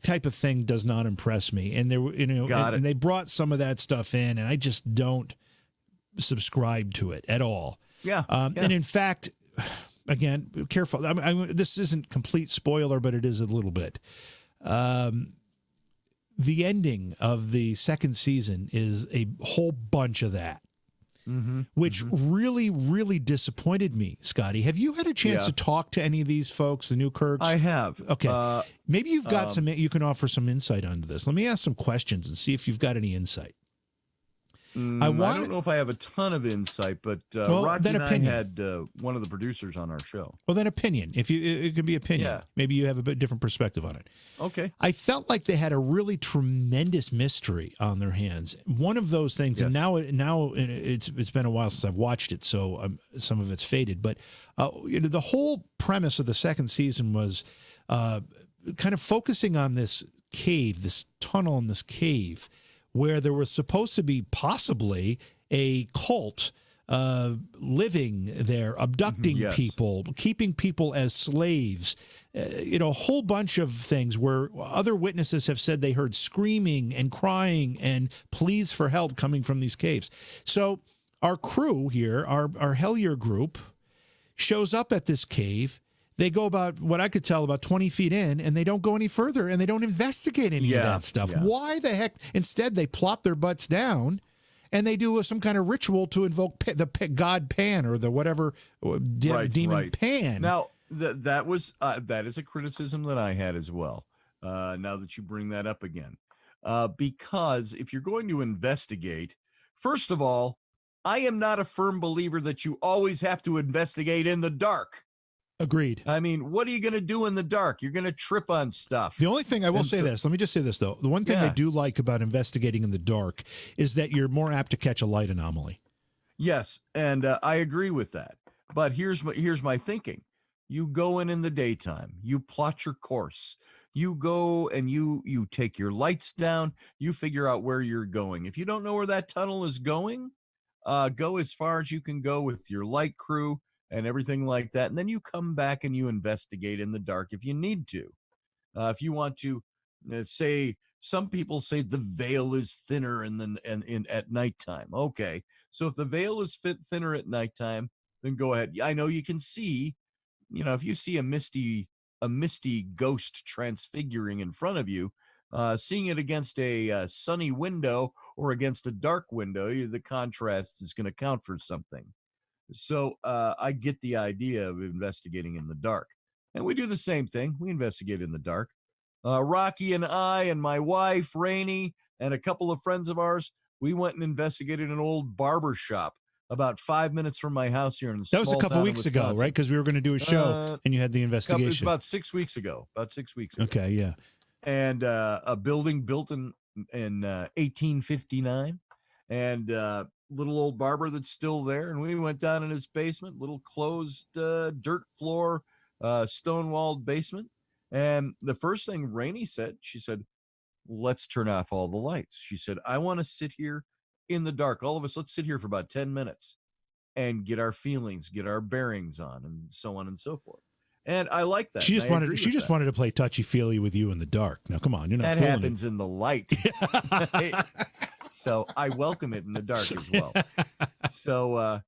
type of thing does not impress me. And there, and they brought some of that stuff in, and I just don't subscribe to it at all. Yeah. And in fact, again, careful. This isn't complete spoiler, but it is a little bit. The ending of the second season is a whole bunch of that. Which really, really disappointed me, Scotty. Have you had a chance to talk to any of these folks, the Newkirks? I have. Okay. Maybe you've got you can offer some insight onto this. Let me ask some questions and see if you've got any insight. I don't know if I have a ton of insight, but Rocky and I had one of the producers on our show. Well, then opinion. It could be opinion. Yeah. Maybe you have a bit different perspective on it. Okay. I felt like they had a really tremendous mystery on their hands. One of those things, and now it's been a while since I've watched it, so some of it's faded. But the whole premise of the second season was kind of focusing on this cave, this tunnel in this cave, where there was supposed to be possibly a cult living there, abducting people, keeping people as slaves, a whole bunch of things where other witnesses have said they heard screaming and crying and pleas for help coming from these caves. So our crew here, our Helier group, shows up at this cave. They go about, what I could tell, about 20 feet in, and they don't go any further, and they don't investigate any of that stuff. Yeah. Why the heck? Instead, they plop their butts down, and they do some kind of ritual to invoke the god Pan or the whatever demon Pan. Now, that is a criticism that I had as well, now that you bring that up again. Because if you're going to investigate, first of all, I am not a firm believer that you always have to investigate in the dark. Agreed. I mean, what are you going to do in the dark? You're going to trip on stuff. The only thing I will say this, let me just say this, though. The one thing I do like about investigating in the dark is that you're more apt to catch a light anomaly. Yes, and I agree with that. But here's my thinking. You go in the daytime. You plot your course. You go and you take your lights down. You figure out where you're going. If you don't know where that tunnel is going, go as far as you can go with your light crew and everything like that. And then you come back and you investigate in the dark if you need to. If you want to say, some people say the veil is thinner at nighttime. Okay. So if the veil is thinner at nighttime, then go ahead. I know you can see, if you see a misty ghost transfiguring in front of you, Seeing it against a sunny window or against a dark window, the contrast is going to count for something. So I get the idea of investigating in the dark. And we do the same thing. We investigate in the dark. Rocky and I and my wife, Rainey, and a couple of friends of ours, we went and investigated an old barber shop about 5 minutes from my house here in That was a couple weeks ago, right? Because we were going to do a show and you had the investigation. It was about 6 weeks ago. Okay, yeah. And a building built in 1859, and little old barber that's still there. And we went down in his basement, little closed dirt floor, stone-walled basement. And the first thing Rainey said, she said, let's turn off all the lights. She said, I want to sit here in the dark. All of us, let's sit here for about 10 minutes and get our feelings, get our bearings on, and so on and so forth. And I like that. She just wanted to play touchy-feely with you in the dark. Now, come on, you're not that fooling happens in the light. So I welcome it in the dark as well. So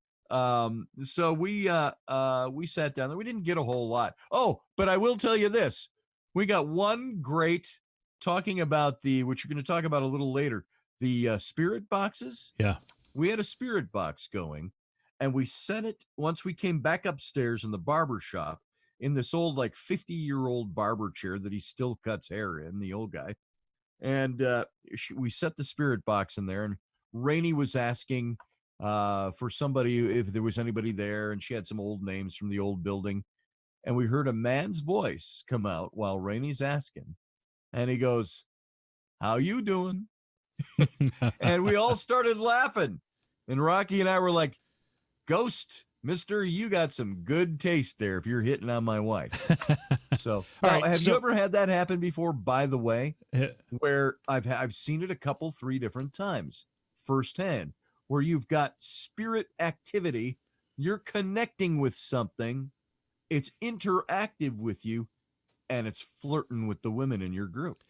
we sat down there. We didn't get a whole lot. Oh, but I will tell you this. We got one great, talking about which you're going to talk about a little later, the spirit boxes. Yeah. We had a spirit box going, and we set it once we came back upstairs in the barber shop in this old, like 50-year-old barber chair that he still cuts hair in, the old guy. And we set the spirit box in there, and Rainey was asking for somebody, if there was anybody there, and she had some old names from the old building. And we heard a man's voice come out while Rainey's asking. And he goes, how you doing? And we all started laughing. And Rocky and I were like, Ghost, mister, you got some good taste there if you're hitting on my wife. So, have you ever had that happen before, by the way, where I've seen it a couple, 3 different times firsthand, where you've got spirit activity, you're connecting with something, it's interactive with you, and it's flirting with the women in your group.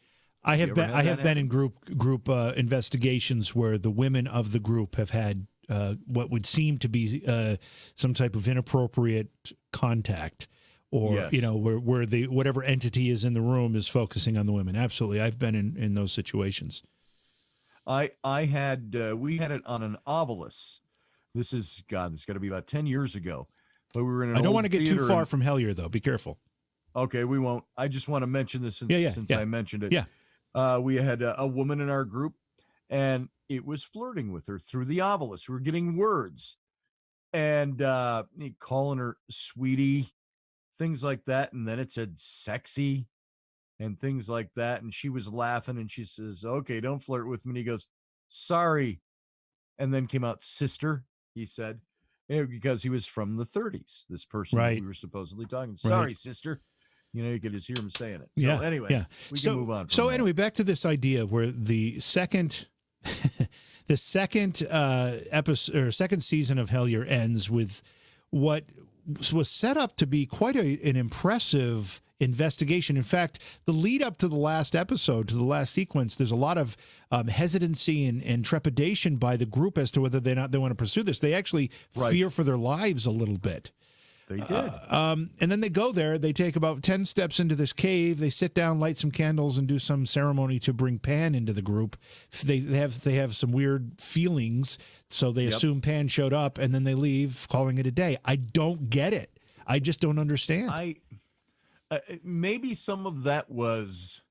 I have been in group investigations where the women of the group have had what would seem to be some type of inappropriate contact, or where the whatever entity is in the room is focusing on the women. Absolutely, I've been in those situations. We had it on an Ovilus. This is got to be about 10 years ago. But we were in an I don't old want to get too theater far from Helier, though. Be careful. Okay, we won't. I just want to mention this since I mentioned it. Yeah. We had a woman in our group, and it was flirting with her through the Ovilus. We were getting words, and calling her sweetie, things like that. And then it said sexy and things like that. And she was laughing, and she says, okay, don't flirt with me. And he goes, sorry. And then came out sister, he said. Because he was from the 30s, this person that we were supposedly talking. Sorry, sister. You could just hear him saying it. So anyway, we can move on. So anyway, back to this idea where the second episode or second season of Helier ends with what was set up to be quite an impressive investigation. In fact, the lead up to the last episode, to the last sequence, there's a lot of hesitancy and trepidation by the group as to whether they want to pursue this. They actually fear for their lives a little bit. They did. And then they go there. They take about 10 steps into this cave. They sit down, light some candles, and do some ceremony to bring Pan into the group. They have some weird feelings, so they assume Pan showed up, and then they leave, calling it a day. I don't get it. I just don't understand. Maybe some of that was,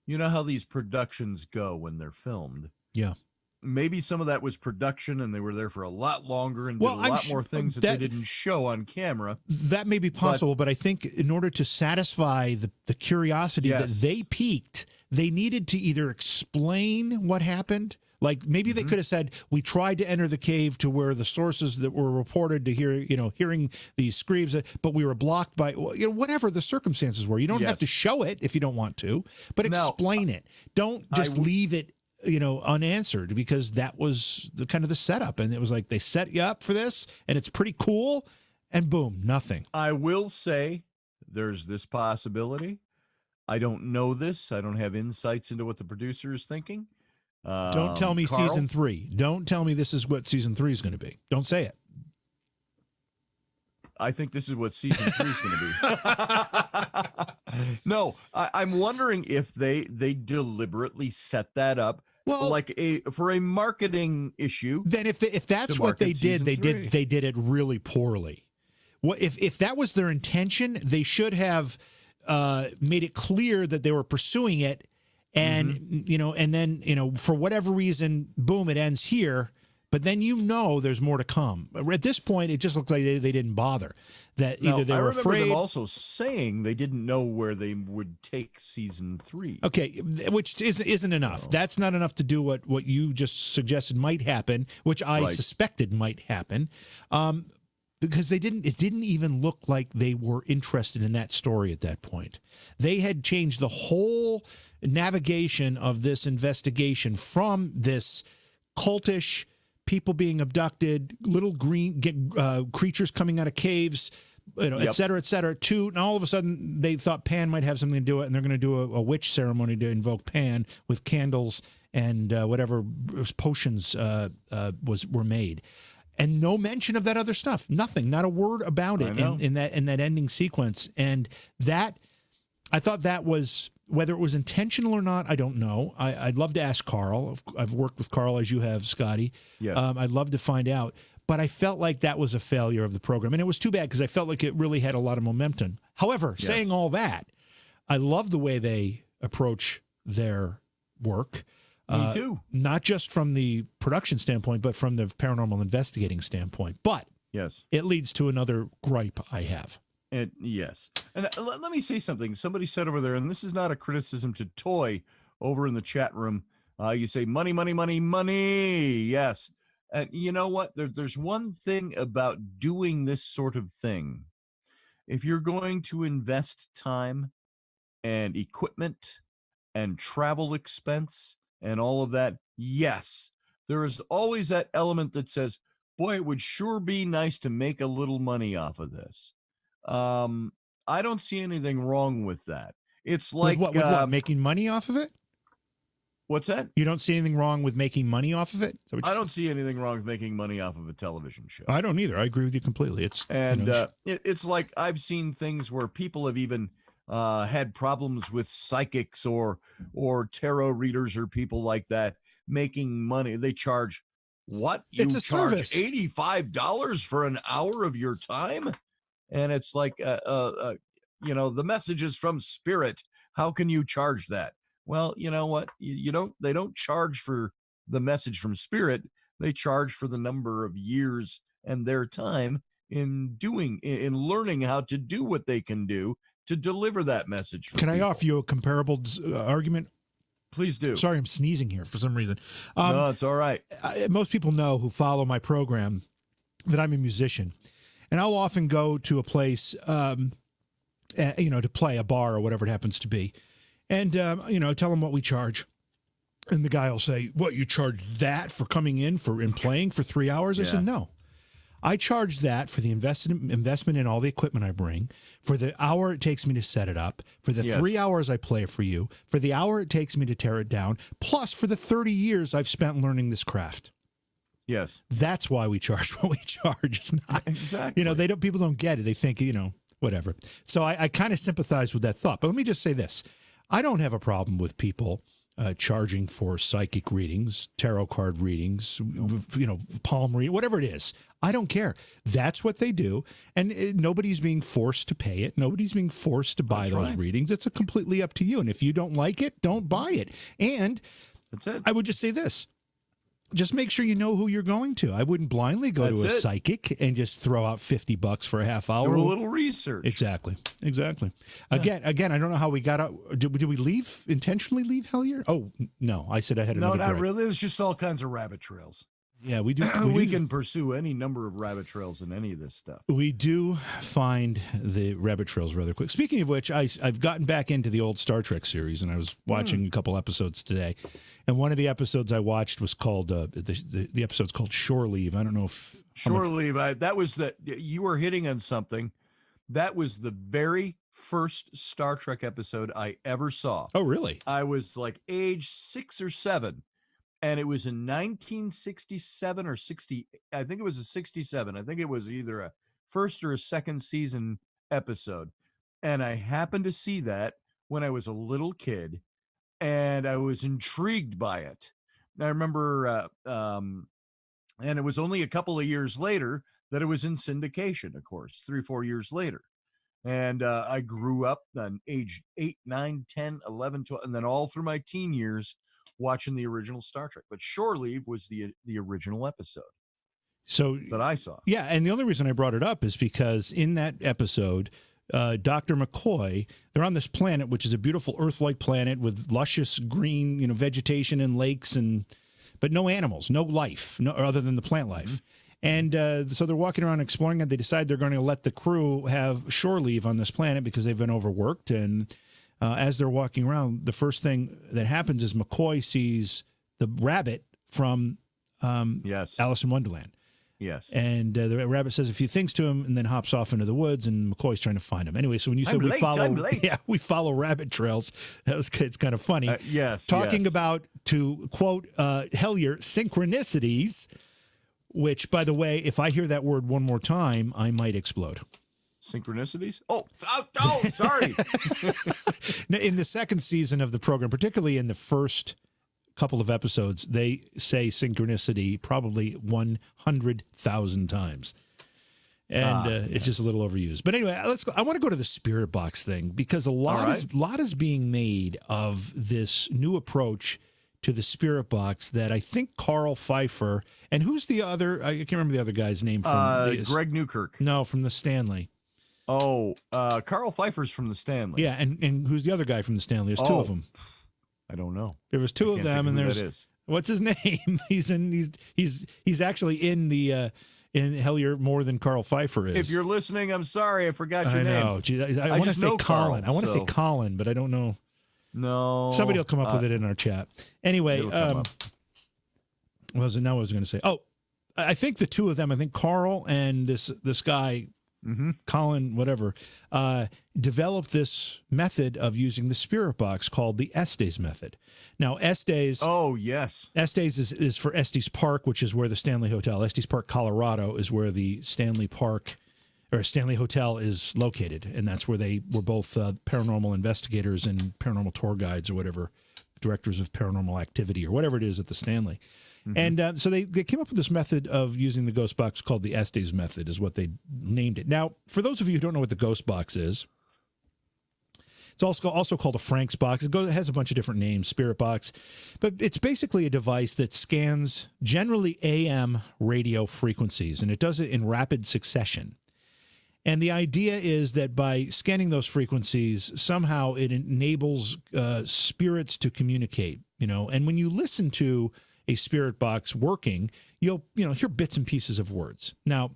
how these productions go when they're filmed. Yeah. Maybe some of that was production, and they were there for a lot longer and did a lot more things that they didn't show on camera. That may be possible, but I think in order to satisfy the curiosity that they piqued, they needed to either explain what happened. Like maybe they could have said, we tried to enter the cave to where the sources that were reported to hear, hearing these screams, but we were blocked by, whatever the circumstances were. You don't have to show it if you don't want to, but explain it. Don't just leave it unanswered, because that was the kind of the setup. And it was like, they set you up for this and it's pretty cool, and boom, nothing. I will say there's this possibility. I don't know this. I don't have insights into what the producer is thinking. Don't tell me Carl? season 3. Don't tell me this is what season 3 is going to be. Don't say it. I think this is what season 3 is going to be. No, I'm wondering if they deliberately set that up Well, like for a marketing issue. then if that's what they did, they did it really poorly. What if that was their intention? They should have made it clear that they were pursuing it, and and then for whatever reason, boom, it ends here. But then there's more to come. At this point, it just looks like they didn't bother. That either they were afraid. Them also saying they didn't know where they would take season 3. Okay, which isn't enough. Oh. That's not enough to do what you just suggested might happen, which I suspected might happen. Because it didn't even look like they were interested in that story at that point. They had changed the whole navigation of this investigation from this cultish people being abducted, little green creatures coming out of caves, et cetera, to, and all of a sudden they thought Pan might have something to do it, and they're going to do a witch ceremony to invoke Pan with candles and whatever potions were made. And no mention of that other stuff. Nothing. Not a word about it in that ending sequence. And that, I thought that was, whether it was intentional or not, I don't know. I'd love to ask Carl. I've worked with Carl as you have, Scotty. Yes. I'd love to find out. But I felt like that was a failure of the program. And it was too bad because I felt like it really had a lot of momentum. However, saying all that, I love the way they approach their work. Me too. Not just from the production standpoint, but from the paranormal investigating standpoint. But it leads to another gripe I have. Yes. And let me say something. Somebody said over there, and this is not a criticism to Toy over in the chat room. You say money, money, money, money. Yes. And you know what? There's one thing about doing this sort of thing. If you're going to invest time and equipment and travel expense and all of that, yes, there is always that element that says, boy, it would sure be nice to make a little money off of this. I don't see anything wrong with that. It's like with what? Making money off of it? What's that? You don't see anything wrong with making money off of it? I don't see anything wrong with making money off of a television show. I don't either. I agree with you completely. It's like I've seen things where people have even had problems with psychics or tarot readers or people like that making money. They charge what? It's a service. $85 for an hour of your time? And it's like, the messages from spirit. How can you charge that? Well, you know what? They don't charge for the message from spirit. They charge for the number of years and their time in learning how to do what they can do to deliver that message. Can I offer you a comparable argument? Please do. Sorry, I'm sneezing here for some reason. No, it's all right. Most people know who follow my program that I'm a musician. And I'll often go to a place, to play a bar or whatever it happens to be. And, tell them what we charge. And the guy will say, what, you charge that for coming in and playing for 3 hours? I said, no. I charge that for the investment in all the equipment I bring, for the hour it takes me to set it up, for the 3 hours I play for you, for the hour it takes me to tear it down, plus for the 30 years I've spent learning this craft. Yes. That's why we charge what we charge. It's not, exactly. People don't get it. They think, whatever. So I kind of sympathize with that thought. But let me just say this. I don't have a problem with people charging for psychic readings, tarot card readings, palm reading, whatever it is. I don't care. That's what they do. And nobody's being forced to pay it. Nobody's being forced to buy those readings. It's completely up to you. And if you don't like it, don't buy it. And that's it. I would just say this. Just make sure you know who you're going to. I wouldn't blindly go to a psychic and just throw out $50 for a half hour. Do a little research. Exactly. Again, I don't know how we got out. Did we intentionally leave Helier? Oh, no. I said I had another. No, not break. Really. There's just all kinds of rabbit trails. Yeah, we do. We can pursue any number of rabbit trails in any of this stuff. We do find the rabbit trails rather quick. Speaking of which, I've gotten back into the old Star Trek series, and I was watching a couple episodes today. And one of the episodes I watched was called the episode's called Shore Leave. I don't know if Shore Leave. That was you were hitting on something. That was the very first Star Trek episode I ever saw. Oh, really? I was like age 6 or 7. And it was in 1967 or 60. I think it was a 67. I think it was either a first or a second season episode. And I happened to see that when I was a little kid, and I was intrigued by it. I remember, and it was only a couple of years later that it was in syndication, of course, 3-4 years later. And I grew up on age 8, 9, 10, 11, 12, and then all through my teen years watching the original Star Trek. But Shore Leave was the original episode that I saw. Yeah, and the only reason I brought it up is because in that episode, Dr. McCoy, they're on this planet, which is a beautiful Earth-like planet with luscious green, vegetation and lakes, but no animals, no life, other than the plant life. And so they're walking around exploring, and they decide they're going to let the crew have shore leave on this planet because they've been overworked. And as they're walking around, the first thing that happens is McCoy sees the rabbit from Alice in Wonderland. Yes. And the rabbit says a few things to him and then hops off into the woods, and McCoy's trying to find him. Anyway, so when you said we follow rabbit trails, it's kind of funny. Yes. Talking about, to quote Helier, synchronicities, which, by the way, if I hear that word one more time, I might explode. Synchronicities? Oh, sorry. In the second season of the program, particularly in the first couple of episodes, they say synchronicity probably 100,000 times. And it's just a little overused. But anyway, I want to go to the spirit box thing, because a lot is being made of this new approach to the spirit box that I think Carl Pfeiffer, and who's the other, I can't remember the other guy's name. Greg Newkirk. No, from the Stanley. Oh, Carl Pfeiffer's from the Stanley. Yeah, and who's the other guy from the Stanley? There's two of them. I don't know. There was two of them, and there's what's his name? He's actually in the in Helier more than Carl Pfeiffer is. If you're listening, I'm sorry, I forgot your name. I know. Gee, I want to say Colin. I want to say Colin, but I don't know. No. Somebody will come up with it in our chat. Anyway, what was it? Now I was going to say. Oh, I think the two of them. I think Carl and this guy. Colin, whatever, developed this method of using the spirit box called the Estes method. Now, Estes. Oh, yes. Estes is for Estes Park, which is where the Stanley Hotel, Estes Park, Colorado, is where the Stanley Hotel is located. And that's where they were both paranormal investigators and paranormal tour guides or whatever, directors of paranormal activity or whatever it is at the Stanley. And so they came up with this method of using the ghost box called the Estes method, is what they named it. Now, for those of you who don't know what the ghost box is, it's also called a Frank's box. It has a bunch of different names, spirit box, but it's basically a device that scans generally AM radio frequencies, and it does it in rapid succession. And the idea is that by scanning those frequencies, somehow it enables spirits to communicate, and when you listen to a spirit box working, you'll hear bits and pieces of words. Now,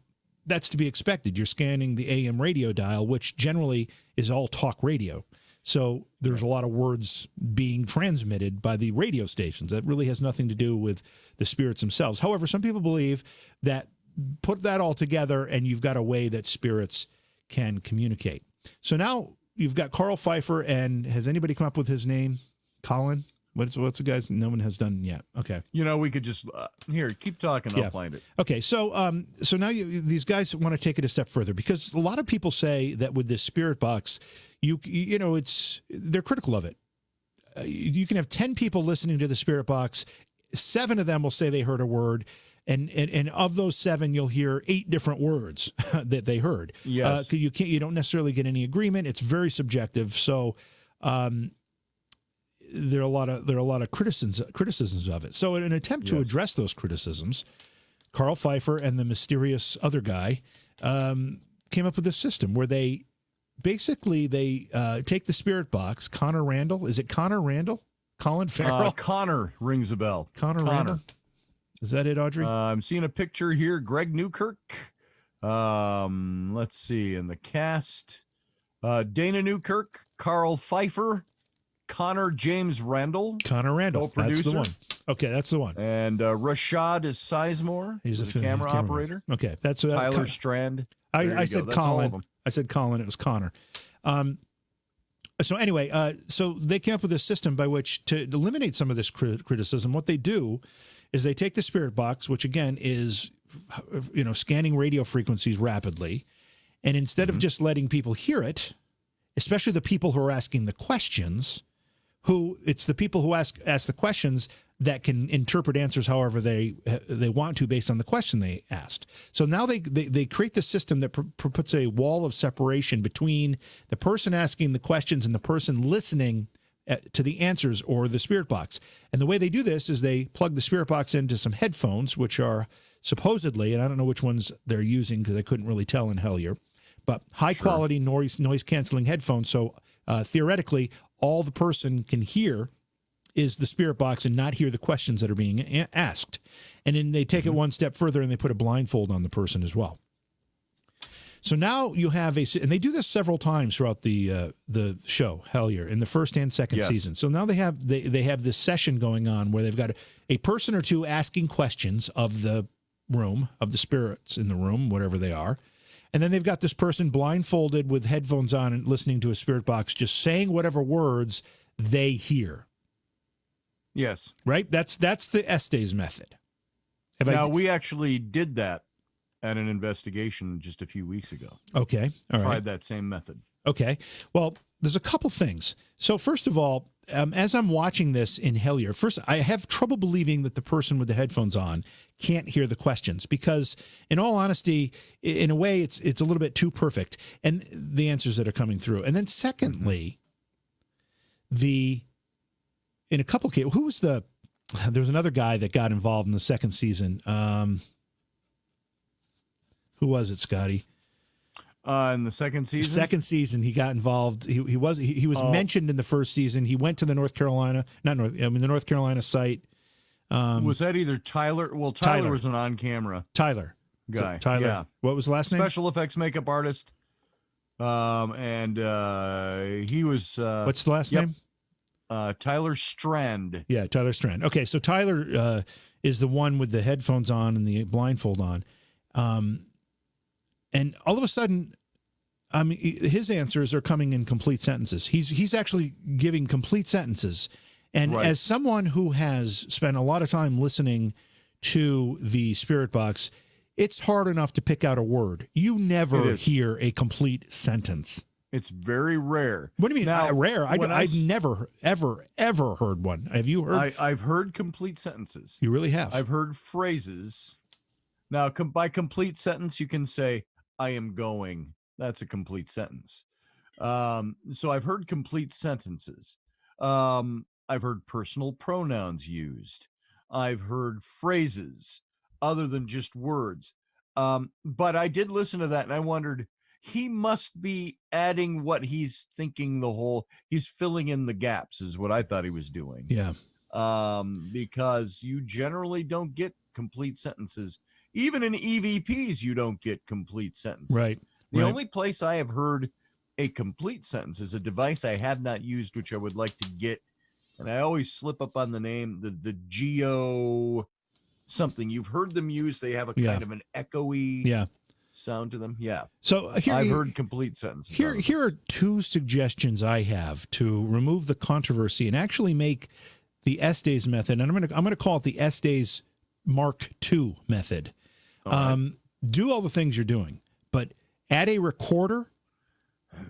that's to be expected. You're scanning the AM radio dial, which generally is all talk radio. So there's a lot of words being transmitted by the radio stations. That really has nothing to do with the spirits themselves. However, some people believe that put that all together and you've got a way that spirits can communicate. So now you've got Carl Pfeiffer, and has anybody come up with his name? Colin? What's the guy's? No one has done yet. Okay. We could just here keep talking. I'll find it. Okay. So now these guys want to take it a step further, because a lot of people say that with this spirit box, they're critical of it. You can have 10 people listening to the spirit box. 7 of them will say they heard a word, and of those 7, you'll hear 8 different words that they heard. Yes. You don't necessarily get any agreement. It's very subjective. So. There are a lot of criticisms of it. So in an attempt to address those criticisms, Carl Pfeiffer and the mysterious other guy came up with this system where they basically take the spirit box. Connor Randall, is it Connor Randall? Colin Farrell? Connor rings a bell. Connor Randall? Is that it, Audrey? I'm seeing a picture here. Greg Newkirk. Let's see. In the cast, Dana Newkirk, Carl Pfeiffer, Connor James Randall. Connor Randall. That's the one. Okay, that's the one. And Rashad Sizemore. He's a camera operator. Okay, that's Tyler Strand. I said Colin. I said Colin. It was Connor. So anyway, so they came up with a system by which to eliminate some of this criticism. What they do is they take the spirit box, which again is, scanning radio frequencies rapidly, and instead of just letting people hear it, especially the people who are asking the questions, it's the people who ask the questions that can interpret answers however they want to based on the question they asked. So now they create this system that puts a wall of separation between the person asking the questions and the person listening to the answers or the spirit box. And the way they do this is they plug the spirit box into some headphones, which are supposedly, and I don't know which ones they're using because I couldn't really tell in Helier, but high quality noise canceling headphones. So theoretically, all the person can hear is the spirit box and not hear the questions that are being asked. And then they take it one step further and they put a blindfold on the person as well. So now you have and they do this several times throughout the show, Helier, in the first and second season. So now they have this session going on where they've got a person or two asking questions of the room, of the spirits in the room, whatever they are. And then they've got this person blindfolded with headphones on and listening to a spirit box, just saying whatever words they hear. Yes. Right? That's the Estes method. We actually did that at an investigation just a few weeks ago. Okay. All right. Tried that same method. Okay. Well, there's a couple things. So first of all, as I'm watching this in Helier, first, I have trouble believing that the person with the headphones on can't hear the questions because, in all honesty, in a way, it's a little bit too perfect, and the answers that are coming through. And then secondly, in a couple cases, there was another guy that got involved in the second season. Who was it, Scotty? In the second season? Second season, he got involved. He was mentioned in the first season. He went to the North Carolina site. Was that either Tyler? Well, Tyler was an on-camera Tyler guy. So Tyler. Yeah. What was the last name? Special effects makeup artist. And he was. What's the last name? Tyler Strand. Yeah, Tyler Strand. Okay, so Tyler is the one with the headphones on and the blindfold on. And all of a sudden, his answers are coming in complete sentences. He's actually giving complete sentences. And as someone who has spent a lot of time listening to the Spirit Box, it's hard enough to pick out a word. You never hear a complete sentence. It's very rare. What do you mean rare? I've never, ever heard one. Have you heard? I've heard complete sentences. You really have? I've heard phrases. Now, by complete sentence, you can say, I am going. That's a complete sentence. So I've heard complete sentences. I've heard personal pronouns used. I've heard phrases other than just words. But I did listen to that and I wondered, he must be adding what he's thinking he's filling in the gaps is what I thought he was doing. Yeah. Because you generally don't get complete sentences. Even in EVPs, you don't get complete sentences. Right. The only place I have heard a complete sentence is a device I have not used, which I would like to get. And I always slip up on the name, the Geo something. You've heard them use. They have a kind of an echoey sound to them. Yeah. So I've heard complete sentences. Here are two suggestions I have to remove the controversy and actually make the Estes method. And I'm going to call it the Estes Mark II method. Do all the things you're doing, but add a recorder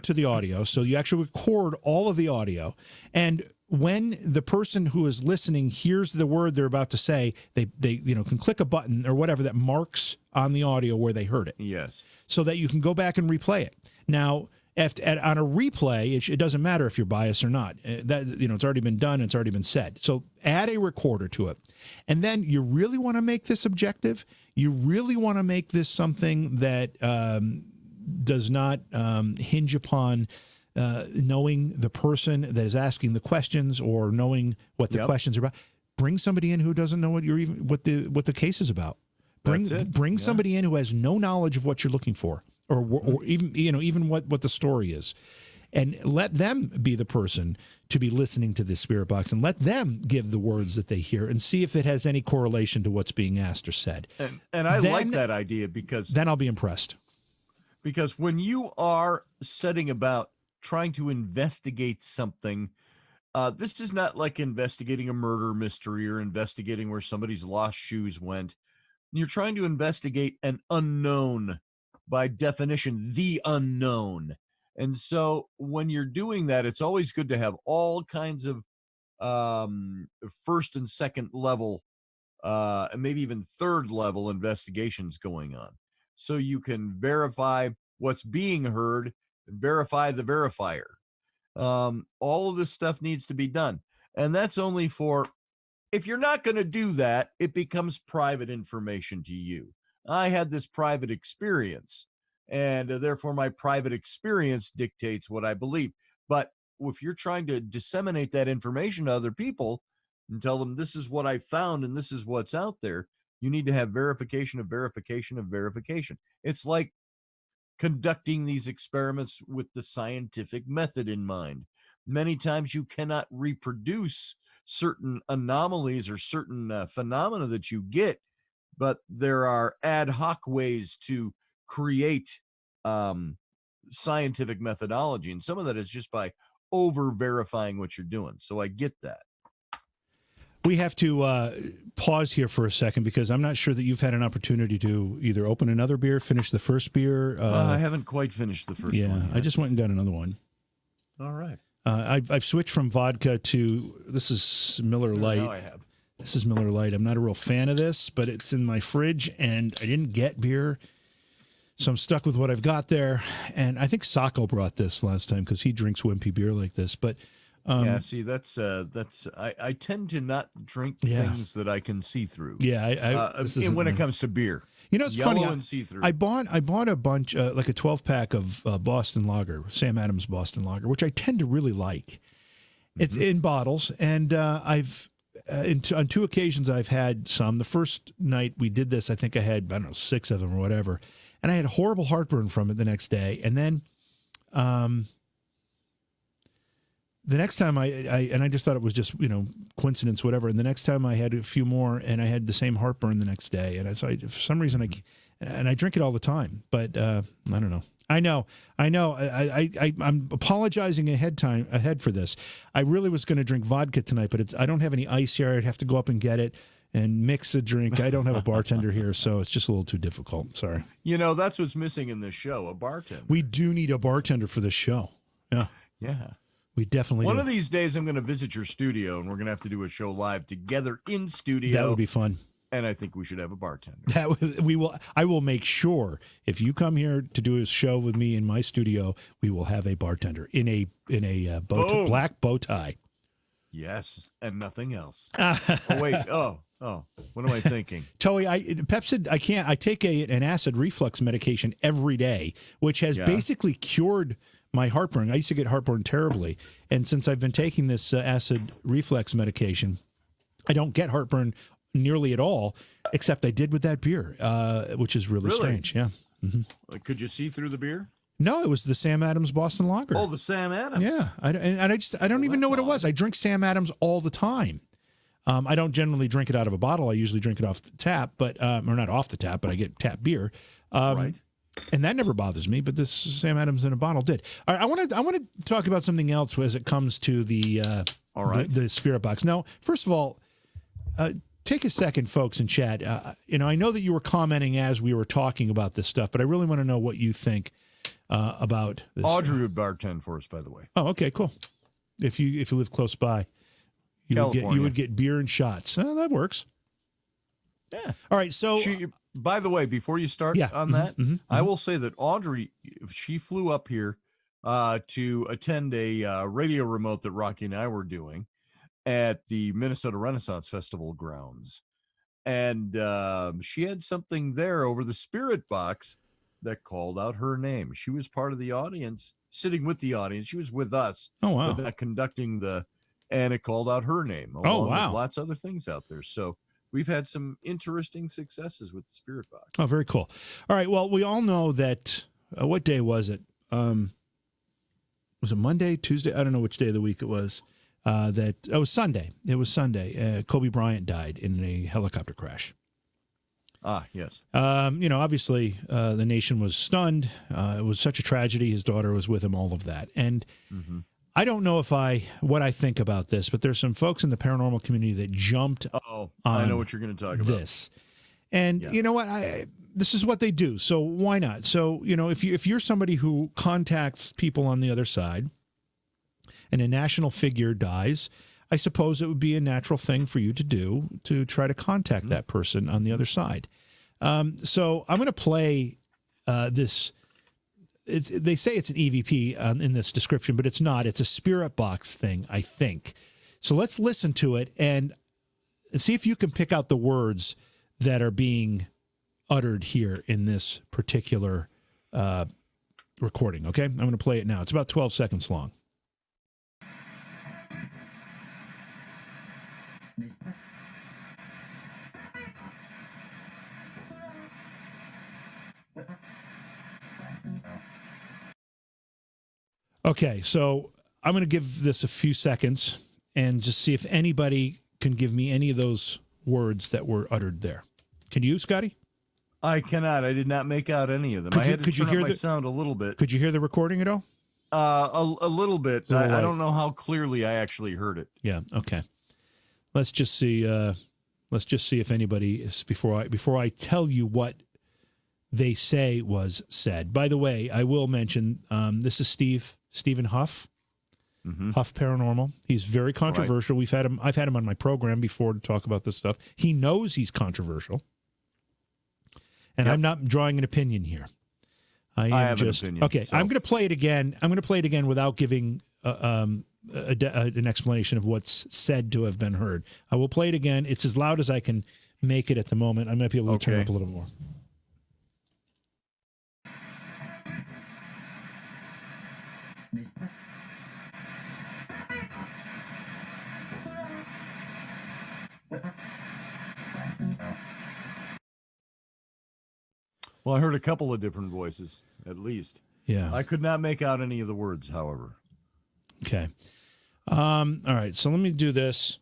to the audio. So you actually record all of the audio. And when the person who is listening hears the word they're about to say, they can click a button or whatever that marks on the audio where they heard it. Yes. So that you can go back and replay it. Now, on a replay, it doesn't matter if you're biased or not. It's already been done. It's already been said. So add a recorder to it. And then you really want to make this objective. You really want to make this something that does not hinge upon knowing the person that is asking the questions or knowing what the questions are about. Bring somebody in who doesn't know what the case is about. Bring somebody in who has no knowledge of what you're looking for. Or even what the story is, and let them be the person to be listening to this spirit box, and let them give the words that they hear, and see if it has any correlation to what's being asked or said. And I like that idea because then I'll be impressed. Because when you are setting about trying to investigate something, this is not like investigating a murder mystery or investigating where somebody's lost shoes went. You're trying to investigate an unknown. By definition, the unknown. And so when you're doing that, it's always good to have all kinds of first and second level, and maybe even third level investigations going on. So you can verify what's being heard, verify the verifier. All of this stuff needs to be done. And that's only for, if you're not going to do that, it becomes private information to you. I had this private experience, and therefore my private experience dictates what I believe. But if you're trying to disseminate that information to other people and tell them this is what I found and this is what's out there, you need to have verification of verification of verification. It's like conducting these experiments with the scientific method in mind. Many times you cannot reproduce certain anomalies or certain phenomena that you get, but there are ad hoc ways to create scientific methodology. And some of that is just by over verifying what you're doing. So I get that. We have to pause here for a second because I'm not sure that you've had an opportunity to either open another beer, finish the first beer. I haven't quite finished the first one. Yeah, I just went and got another one. All right. I've switched from vodka to, this is Miller Lite. Now I have. This is Miller Lite. I'm not a real fan of this, but it's in my fridge, and I didn't get beer, so I'm stuck with what I've got there. And I think Sacco brought this last time because he drinks wimpy beer like this. But yeah, see, that's I tend to not drink things that I can see through. Yeah, when it comes to beer, you know, it's yellow funny. And see-through. I bought a bunch, like a 12-pack of Boston Lager, Sam Adams Boston Lager, which I tend to really like. It's in bottles, and I've on two occasions I've had some. The first night we did this, I think I had, I don't know, 6 of them or whatever, and I had horrible heartburn from it the next day. And then the next time I just thought it was just, coincidence, whatever. And the next time I had a few more, and I had the same heartburn the next day. And so for some reason I drink it all the time, but I don't know. I know. I'm apologizing ahead for this. I really was going to drink vodka tonight, but I don't have any ice here. I'd have to go up and get it and mix a drink. I don't have a bartender here, so it's just a little too difficult. Sorry. That's what's missing in this show, a bartender. We do need a bartender for this show. Yeah. Yeah. We definitely One do. of these days I'm going to visit your studio, and we're going to have to do a show live together in studio. That would be fun. And I think we should have a bartender. I will make sure if you come here to do a show with me in my studio, we will have a bartender in a black bow tie. Yes, and nothing else. Wait. Oh, what am I thinking? Toey, Pepsid, I can't. I take an acid reflux medication every day, which has basically cured my heartburn. I used to get heartburn terribly, and since I've been taking this acid reflux medication, I don't get heartburn nearly at all, except I did with that bear, which is really strange. Yeah. Mm-hmm. Could you see through the beer? No, it was the Sam Adams Boston Lager. Oh, the Sam Adams. Yeah, I don't even know what it was. I drink Sam Adams all the time. I don't generally drink it out of a bottle. I usually drink it off the tap, or not off the tap, but I get tap beer. Right. And that never bothers me, but this Sam Adams in a bottle did. All right, I want to talk about something else as it comes to the the spirit box. Now, first of all, take a second, folks, in chat. I know that you were commenting as we were talking about this stuff, but I really want to know what you think about this. Audrey would bartend for us, by the way. Oh, okay, cool. If you live close by, you would get beer and shots. That works. Yeah. All right. So, by the way, before you start on that, I will say that Audrey, she flew up here to attend a radio remote that Rocky and I were doing at the Minnesota Renaissance Festival grounds. And she had something there over the spirit box that called out her name. She was part of the audience, sitting with the audience. She was with us. Oh, wow. But not conducting and it called out her name. Along with lots of other things out there. So we've had some interesting successes with the spirit box. Oh, very cool. All right. Well, we all know that, what day was it? Was it Monday, Tuesday? I don't know which day of the week it was. It was Sunday. It was Sunday. Kobe Bryant died in a helicopter crash. Ah, yes. Obviously, the nation was stunned. It was such a tragedy. His daughter was with him, all of that. And I don't know what I think about this, but there's some folks in the paranormal community that jumped I know what you're going to talk about. This. And you know what? this is what they do. So why not? So, if you're somebody who contacts people on the other side and a national figure dies, I suppose it would be a natural thing for you to do to try to contact that person on the other side. So I'm going to play this. They say it's an EVP in this description, but it's not. It's a spirit box thing, I think. So let's listen to it and see if you can pick out the words that are being uttered here in this particular recording, okay? I'm going to play it now. It's about 12 seconds long. Okay, so I'm going to give this a few seconds and just see if anybody can give me any of those words that were uttered there. Can you, Scotty? I cannot. I did not make out any of them. I had to turn up my sound a little bit. Could you hear the recording at all? A little bit. I don't know how clearly I actually heard it. Yeah. Okay. Let's just see. Let's just see if anybody is before I tell you what they say was said. By the way, I will mention this is Stephen Huff. Huff Paranormal. He's very controversial. Right. I've had him on my program before to talk about this stuff. He knows he's controversial. And I'm not drawing an opinion here. I have just an opinion. Okay, so. I'm going to play it again. I'm going to play it again without giving an explanation of what's said to have been heard. I will play it again. It's as loud as I can make it at the moment. I might be able to turn it up a little more. Well, I heard a couple of different voices, at least. Yeah. I could not make out any of the words, however. Okay. All right. So let me do this.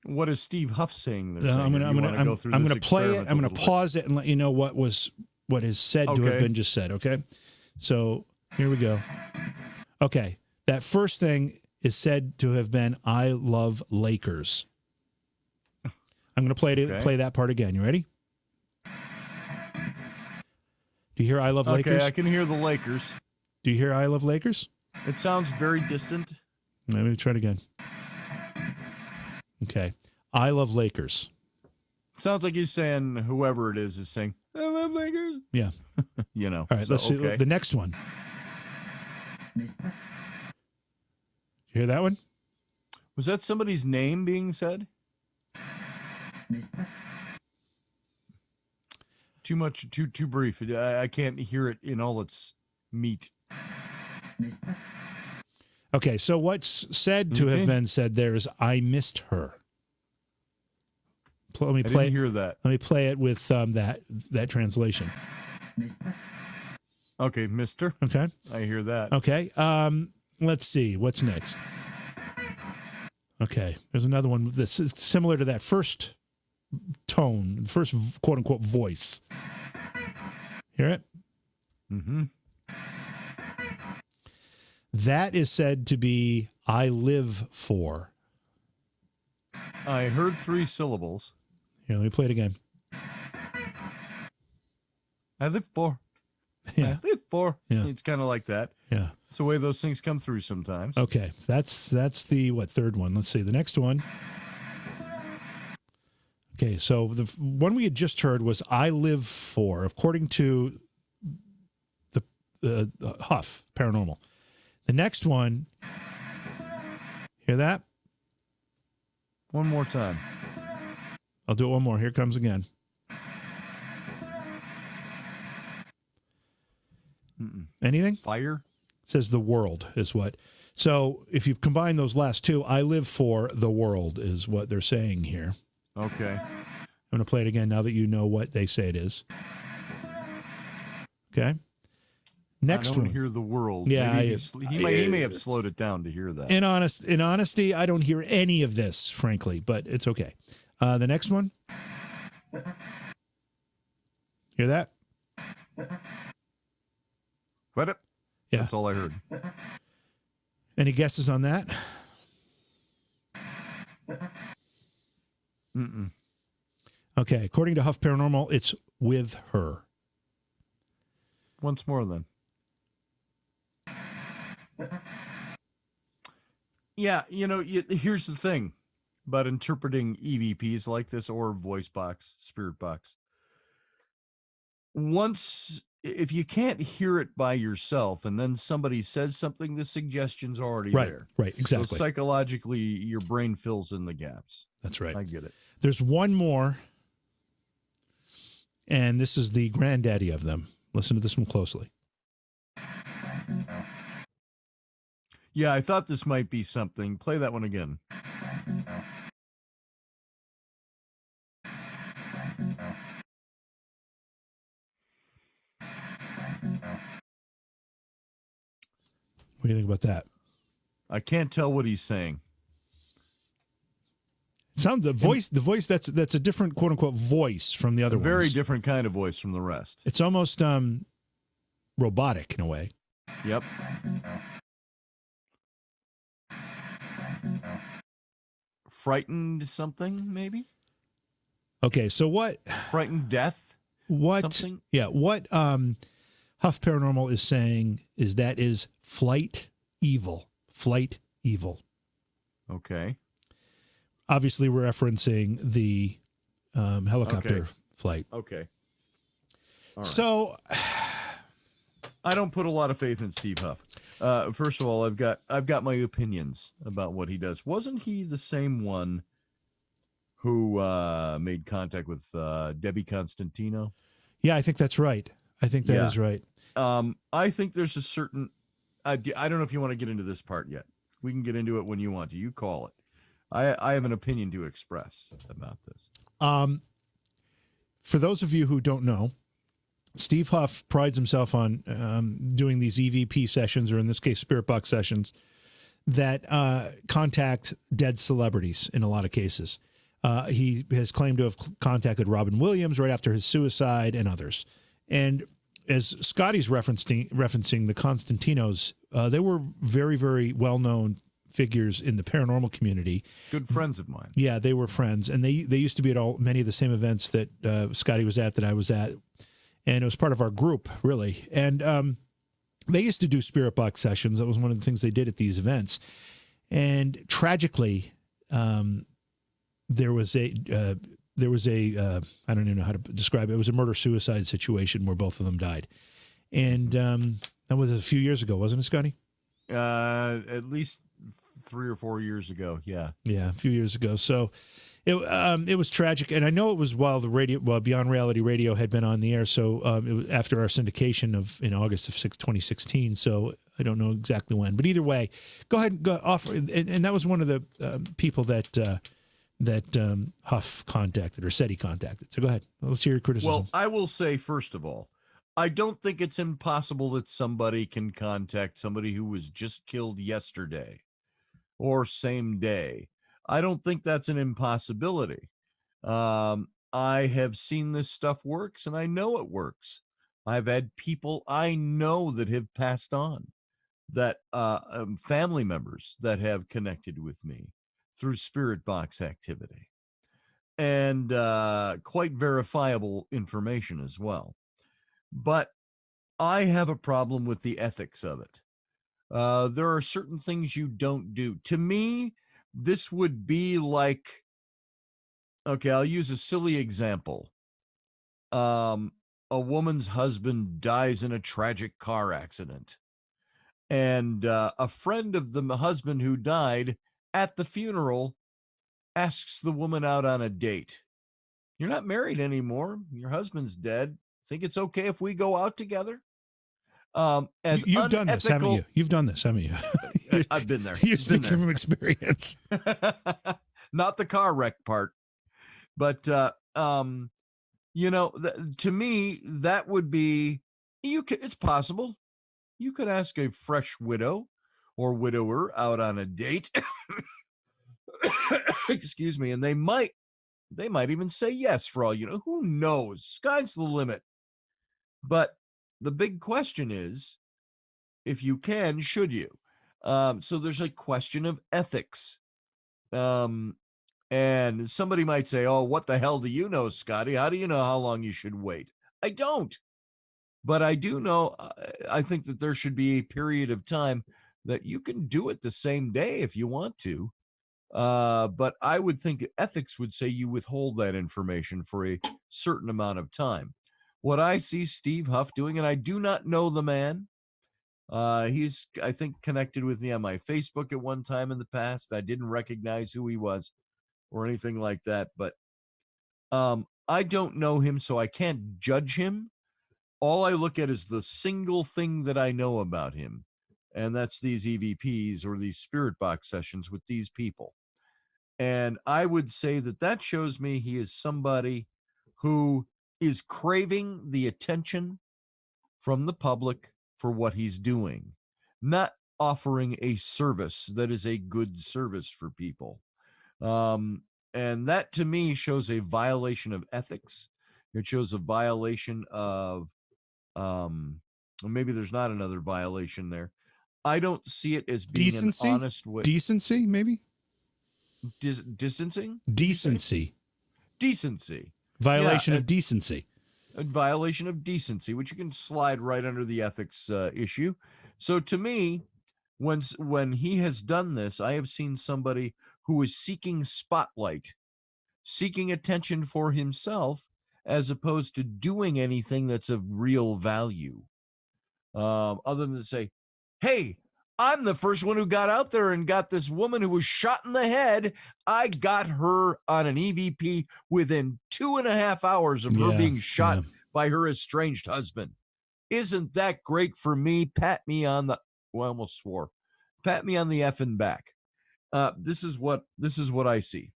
What is Steve Huff saying? I'm going to play it. I'm going to pause it and let you know what is said to have been just said. Okay. So here we go. Okay. That first thing is said to have been, "I love Lakers." I'm going to play that part again. You ready? Do you hear "I love Lakers"? Okay, I can hear the Lakers. Do you hear "I love Lakers"? It sounds very distant. Let me try it again. Okay. "I love Lakers." Sounds like he's saying, whoever it is saying, "I love Lakers." Yeah. All right, let's see the next one. You hear that one? Was that somebody's name being said? Too much, too brief. I can't hear it in all its meat. Okay, so what's said to have been said there is, "I missed her." Let me play. I didn't hear that. Let me play it with that translation. Okay, mister. Okay. I hear that. Okay. Let's see. What's next? Okay. There's another one that's similar to that first tone, first quote-unquote voice. Hear it? Mm-hmm. That is said to be, "I live for." I heard 3 syllables. Here, let me play it again. I live for. Yeah. I live for. Yeah. It's kind of like that. Yeah. It's the way those things come through sometimes. Okay. That's the third one. Let's see. The next one. Okay, so the one we had just heard was "I live for," according to the Huff Paranormal. The next one, hear that? One more time. I'll do it one more. Here it comes again. Anything? Fire? It says "the world" is what. So if you combine those last two, "I live for the world" is what they're saying here. Okay. I'm going to play it again now that you know what they say it is. Okay. Next I don't one. hear the world. Yeah, he may have slowed it down to hear that. In honesty, I don't hear any of this, frankly, but it's okay. The next one. Hear that? What? Yeah. That's all I heard. Any guesses on that? Mm-mm. Okay. According to Huff Paranormal, it's "with her." Once more, then. Yeah, here's the thing about interpreting EVPs like this or voice box, spirit box. If you can't hear it by yourself and then somebody says something, the suggestion's already there. Right, exactly. So psychologically, your brain fills in the gaps. That's right. I get it. There's one more, and this is the granddaddy of them. Listen to this one closely. Yeah, I thought this might be something. Play that one again. What do you think about that? I can't tell what he's saying. It sounds the voice that's a different quote unquote voice from the other ones. Very different kind of voice from the rest. It's almost robotic in a way. Yep. Frightened something, maybe? Okay, so what? Frightened death? What? Something? Yeah, what Huff Paranormal is saying is flight evil. Flight evil. Okay. Obviously, we're referencing the helicopter flight. Okay. All right. So, I don't put a lot of faith in Steve Huff. First of all, I've got my opinions about what he does. Wasn't he the same one who made contact with Debbie Constantino? yeah, I think that's right. I think that is right. I think there's a certain. I don't know if you want to get into this part yet. We can get into it when you want to. You call it. I have an opinion to express about this. For those of you who don't know, Steve Huff prides himself on doing these EVP sessions, or in this case, Spirit Box sessions, that contact dead celebrities in a lot of cases. He has claimed to have contacted Robin Williams right after his suicide and others. And as Scotty's referencing the Constantinos, they were very, very well-known figures in the paranormal community. Good friends of mine. Yeah, they were friends. And they used to be at many of the same events that Scotty was at, that I was at. And it was part of our group, really. And they used to do Spirit Box sessions. That was one of the things they did at these events. And tragically, there was a I don't even know how to describe it. It was a murder-suicide situation where both of them died. And that was a few years ago, wasn't it, Scotty? At least 3 or 4 years ago. Yeah. Yeah, a few years ago. So it was tragic. And I know it was while Beyond Reality Radio had been on the air. So it was after our syndication in August of 2016. So I don't know exactly when. But either way, go ahead and go offer. And that was one of the people that Huff contacted, or said he contacted. So go ahead. Let's hear your criticism. Well, I will say, first of all, I don't think it's impossible that somebody can contact somebody who was just killed yesterday or same day. I don't think that's an impossibility. I have seen this stuff works, and I know it works. I've had people I know that have passed on, that family members that have connected with me through Spirit Box activity, and quite verifiable information as well. But I have a problem with the ethics of it. There are certain things you don't do. To me, this would be like, okay, I'll use a silly example. A woman's husband dies in a tragic car accident, and a friend of the husband who died at the funeral asks the woman out on a date. You're not married anymore. Your husband's dead. Think it's okay if we go out together? You've done this, haven't you? You've done this, haven't you? I've been there. You're speaking from experience. Not the car wreck part, but to me, that would be, it's possible. You could ask a fresh widow or widower out on a date. Excuse me, and they might even say yes, for all you know. Who knows? Sky's the limit. But the big question is, if you can, should you? So there's a question of ethics. And somebody might say, oh, what the hell do you know, Scotty? How do you know how long you should wait? I don't. But I do know, I think that there should be a period of time that you can do it the same day if you want to. But I would think ethics would say you withhold that information for a certain amount of time. What I see Steve Huff doing, and I do not know the man. He's, I think, connected with me on my Facebook at one time in the past. I didn't recognize who he was or anything like that, but I don't know him, so I can't judge him. All I look at is the single thing that I know about him, and that's these EVPs or these spirit box sessions with these people. And I would say that that shows me he is somebody who is craving the attention from the public for what he's doing, not offering a service that is a good service for people. And that to me shows a violation of ethics. It shows a violation of, maybe there's not another violation there. I don't see it as being Decency? an honest way. Decency, maybe? Distancing? Decency. Decency. Violation Yeah, of decency. A violation of decency, which you can slide right under the ethics issue. So to me, when he has done this, I have seen somebody who is seeking spotlight, seeking attention for himself, as opposed to doing anything that's of real value. Other than to say, hey, I'm the first one who got out there and got this woman who was shot in the head. I got her on an EVP within 2.5 hours of her being shot by her estranged husband. Isn't that great for me? Pat me on the, well, I almost swore. Pat me on the effing back. This is what I see.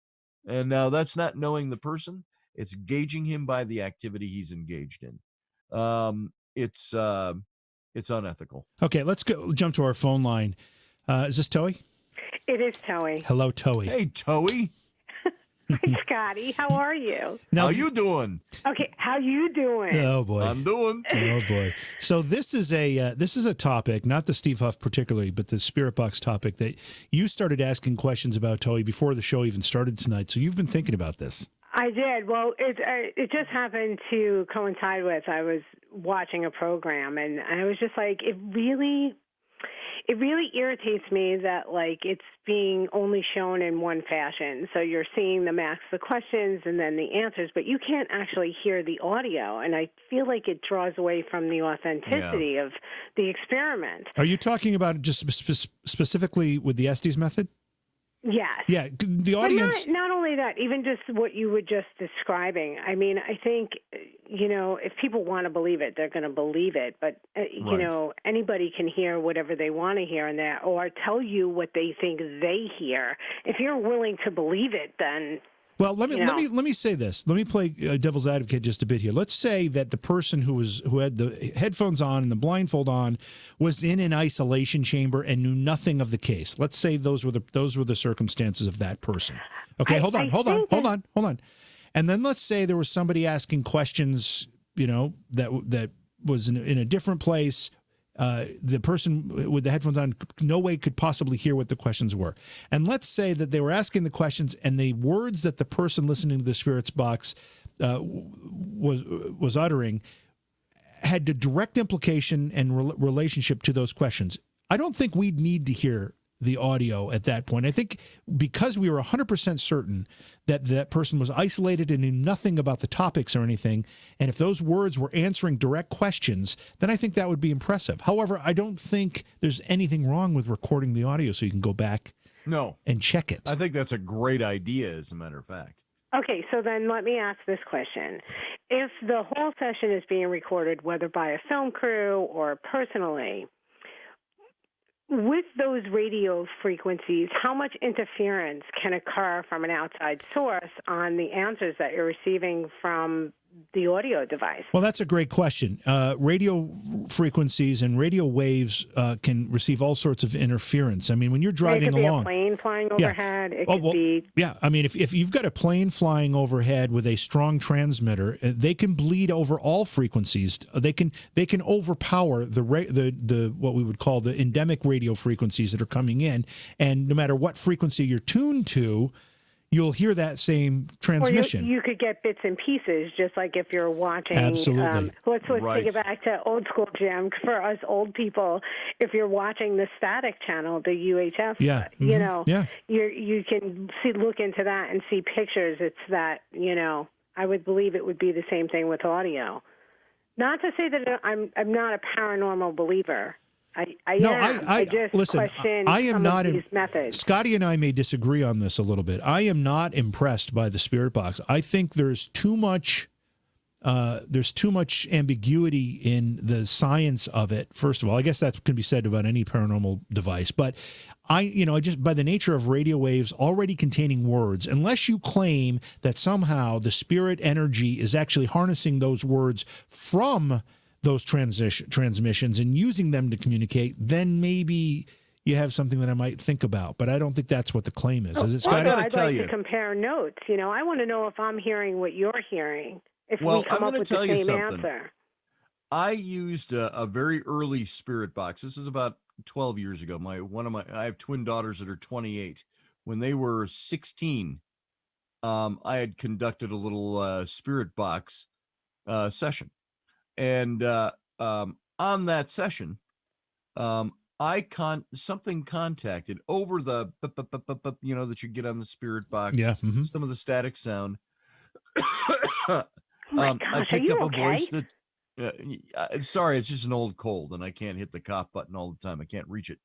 And now that's not knowing the person. It's gauging him by the activity he's engaged in. It's unethical. Okay, let's jump to our phone line. Is this Toey? It is Toey. Hello, Toey. Hey, Toey. Hi, Scotty. How are you? Now, how you doing? Okay, how you doing? Oh boy, I'm doing. Oh boy. So this is a topic, not the Steve Huff particularly, but the Spirit Box topic that you started asking questions about, Toey, before the show even started tonight. So you've been thinking about this. I did. Well, it just happened to coincide with I was watching a program, and I was just like, it really irritates me that like it's being only shown in one fashion. So you're seeing them ask the questions and then the answers, but you can't actually hear the audio, and I feel like it draws away from the authenticity of the experiment. Are you talking about just specifically with the Estes method? Yes. Yeah, the audience. But not only that, even just what you were just describing. I mean, I think, if people want to believe it, they're going to believe it. But, anybody can hear whatever they want to hear in there or tell you what they think they hear. If you're willing to believe it, then... Well, let me say this. Let me play devil's advocate just a bit here. Let's say that the person who had the headphones on and the blindfold on was in an isolation chamber and knew nothing of the case. Let's say those were the circumstances of that person. Okay, hold on. And then let's say there was somebody asking questions, that was in a different place. The person with the headphones on no way could possibly hear what the questions were. And let's say that they were asking the questions and the words that the person listening to the Spirits Box was uttering had a direct implication and relationship to those questions. I don't think we'd need to hear the audio at that point. I think because we were 100% certain that that person was isolated and knew nothing about the topics or anything, and if those words were answering direct questions, then I think that would be impressive. However, I don't think there's anything wrong with recording the audio so you can go back and check it. I think that's a great idea, as a matter of fact. Okay, so then let me ask this question. If the whole session is being recorded, whether by a film crew or personally, with those radio frequencies, how much interference can occur from an outside source on the answers that you're receiving from the audio device? Well, that's a great question. Radio frequencies and radio waves can receive all sorts of interference. I mean, when you're driving along, it could be a plane flying overhead. It could be. Yeah, I mean, if you've got a plane flying overhead with a strong transmitter, they can bleed over all frequencies. They can overpower the what we would call the endemic radio frequencies that are coming in, and no matter what frequency you're tuned to, you'll hear that same Or transmission. you could get bits and pieces, just like if you're watching. Absolutely. Let's Right. take it back to old school, Jim. For us old people, if you're watching the static channel, the UHF, Yeah. you know, Yeah. you can look into that and see pictures. It's that, you know, I would believe it would be the same thing with audio. Not to say that I'm not a paranormal believer. I just listen, question I am some not of these methods. Scotty and I may disagree on this a little bit. I am not impressed by the spirit box. I think there's too much ambiguity in the science of it. First of all, I guess that can be said about any paranormal device, but I just by the nature of radio waves already containing words, unless you claim that somehow the spirit energy is actually harnessing those words from those transmissions and using them to communicate, then maybe you have something that I might think about. But I don't think that's what the claim is. Is it, Scotty? I'd like to compare notes. You know, I want to know if I'm hearing what you're hearing. If we come up with the same answer. I used a very early spirit box. This is about 12 years ago. I have twin daughters that are 28. When they were 16, I had conducted a little spirit box session. And on that session, something contacted over the that you get on the spirit box. Yeah. Mm-hmm. Some of the static sound. Oh my gosh, I picked up a voice okay? that. Sorry, it's just an old cold, and I can't hit the cough button all the time. I can't reach it.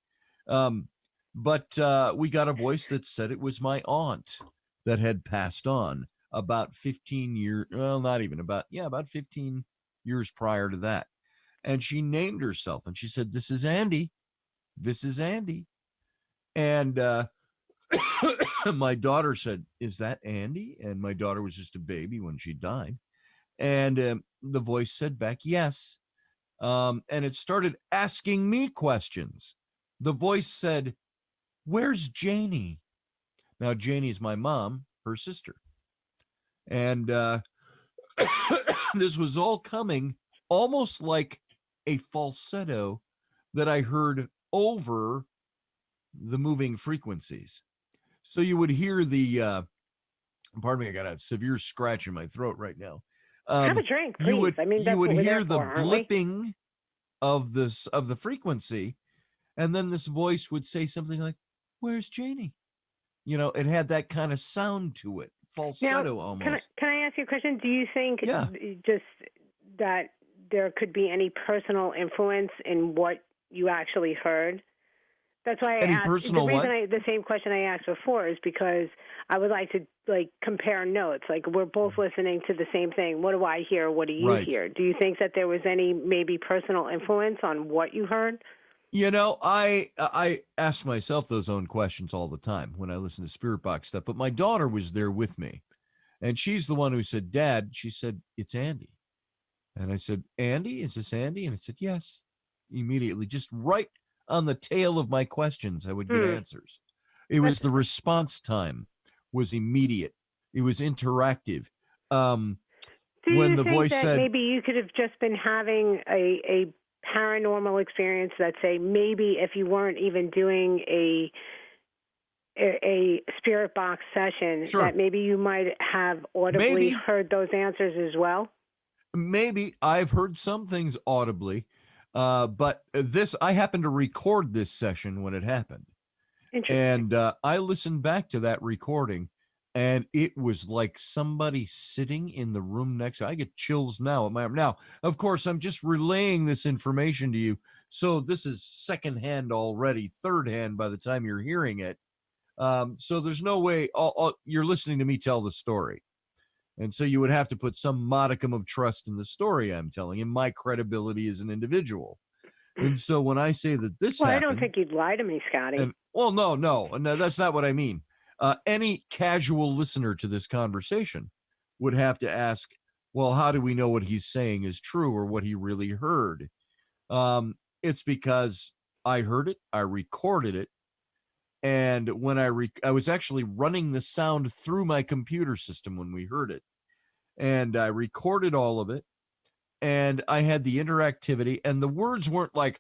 But we got a voice that said it was my aunt that had passed on about 15 years. Well, not even about 15 years prior to that. And she named herself and she said, "This is Andy. This is Andy." And my daughter said, "Is that Andy?" And my daughter was just a baby when she died. And the voice said back, "Yes." And it started asking me questions. The voice said, "Where's Janie?" Now, Janie is my mom, her sister. And this was all coming almost like a falsetto that I heard over the moving frequencies. So you would hear the, pardon me, I got a severe scratch in my throat right now. Have a drink, please. You would hear there the for, aren't we? blipping of the frequency, and then this voice would say something like, "Where's Janie?" You know, it had that kind of sound to it, falsetto almost. Can I ask you a question? Do you think Yeah. just that there could be any personal influence in what you actually heard? That's why I asked. The same question I asked before is because I would like to compare notes. Like, we're both listening to the same thing. What do I hear? What do you hear? Do you think that there was any maybe personal influence on what you heard? You know, I ask myself those own questions all the time when I listen to Spirit Box stuff. But my daughter was there with me, and she's the one who said, "Dad," she said, "it's Andy." And I said, "Andy? Is this Andy?" And it said, "Yes." Immediately, just right on the tail of my questions, I would get answers. It was the response time was immediate. It was interactive. Do when you the think voice that said, maybe you could have just been having a paranormal experience that, say, maybe if you weren't even doing a spirit box session, that maybe you might have audibly heard those answers as well? Maybe. I've heard some things audibly, but I happened to record this session when it happened. And I listened back to that recording, and it was like somebody sitting in the room next to. I get chills now at my arm. Now, of course, I'm just relaying this information to you, so this is secondhand already, third hand by the time you're hearing it. So there's no way you're listening to me tell the story. And so you would have to put some modicum of trust in the story I'm telling, and my credibility as an individual. And so when I say that this happened, I don't think you'd lie to me, Scotty. No, that's not what I mean. Any casual listener to this conversation would have to ask, well, how do we know what he's saying is true or what he really heard? It's because I heard it, I recorded it, and when I was actually running the sound through my computer system when we heard it, and I recorded all of it, and I had the interactivity, and the words weren't like,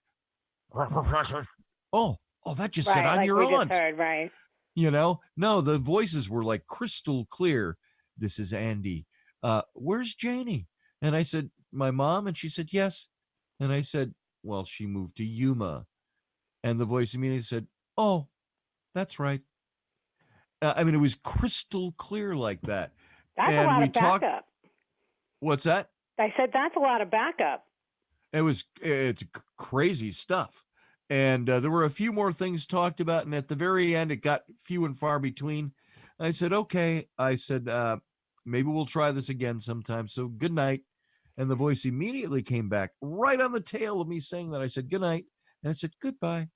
oh, that just said I'm your aunt. Just heard, right. No, the voices were like crystal clear. This is Andy. Where's Janie? And I said, my mom. And she said, yes. And I said, well, she moved to Yuma. And the voice immediately said, oh, that's right. I mean, it was crystal clear like that. That's a And lot we of talked. backup. What's that? I said that's a lot of backup. It's crazy stuff. And there were a few more things talked about. And at the very end, it got few and far between. I said, okay. I said, maybe we'll try this again sometime. So good night. And the voice immediately came back right on the tail of me saying that. I said, good night. And I said, goodbye.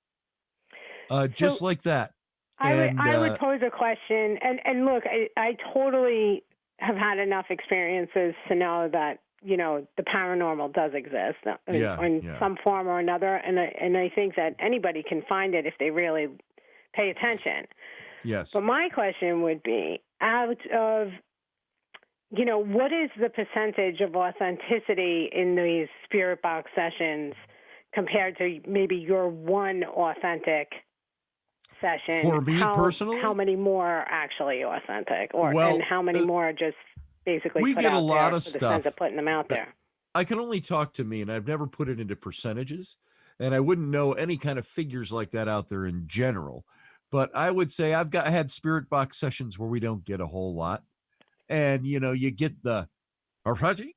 Just like that. I would pose a question, and look, I totally have had enough experiences to know that the paranormal does exist in some form or another, and I think that anybody can find it if they really pay attention. Yes. But my question would be, out of what is the percentage of authenticity in these spirit box sessions compared to maybe your one authentic session? For me personally, how many more are actually authentic, and how many more are just basically we put get out a lot there of for stuff. the sense of putting them out there? I can only talk to me, and I've never put it into percentages, and I wouldn't know any kind of figures like that out there in general. But I would say I had spirit box sessions where we don't get a whole lot, and you get the, alrighty,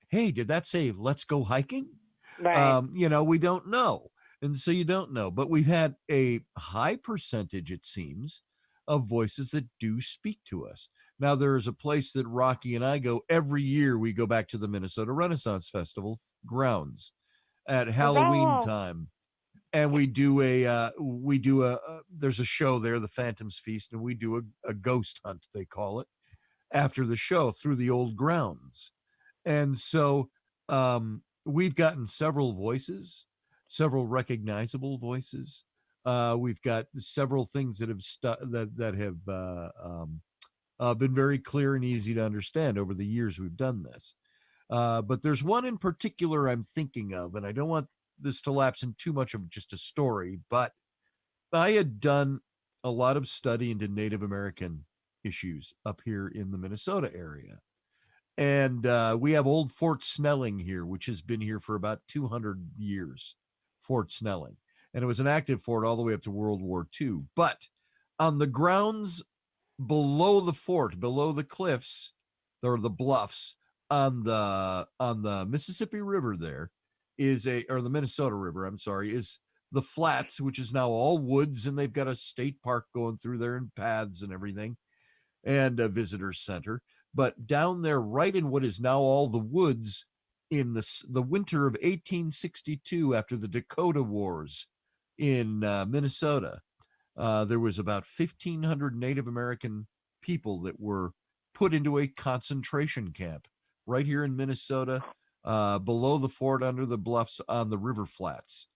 hey, did that say let's go hiking? Right. We don't know. And so you don't know. But we've had a high percentage, it seems, of voices that do speak to us. Now, there is a place that Rocky and I go every year. We go back to the Minnesota Renaissance Festival grounds at Halloween time. And we do there's a show there, the Phantom's Feast, and we do a ghost hunt, they call it, after the show through the old grounds. And so we've gotten several voices, several recognizable voices. We've got several things that have been very clear and easy to understand over the years we've done this. But there's one in particular I'm thinking of, and I don't want this to lapse in too much of just a story, but I had done a lot of study into Native American issues up here in the Minnesota area. And we have old Fort Snelling here, which has been here for about 200 years, Fort Snelling. And it was an active fort all the way up to World War II. But on the grounds below the fort, below the cliffs, or the bluffs on the Mississippi River, there is or the Minnesota River, I'm sorry, is the flats, which is now all woods, and they've got a state park going through there and paths and everything, and a visitor center. But down there, right in what is now all the woods, in the winter of 1862, after the Dakota Wars in Minnesota, there was about 1,500 Native American people that were put into a concentration camp right here in Minnesota, below the fort, under the bluffs on the river flats.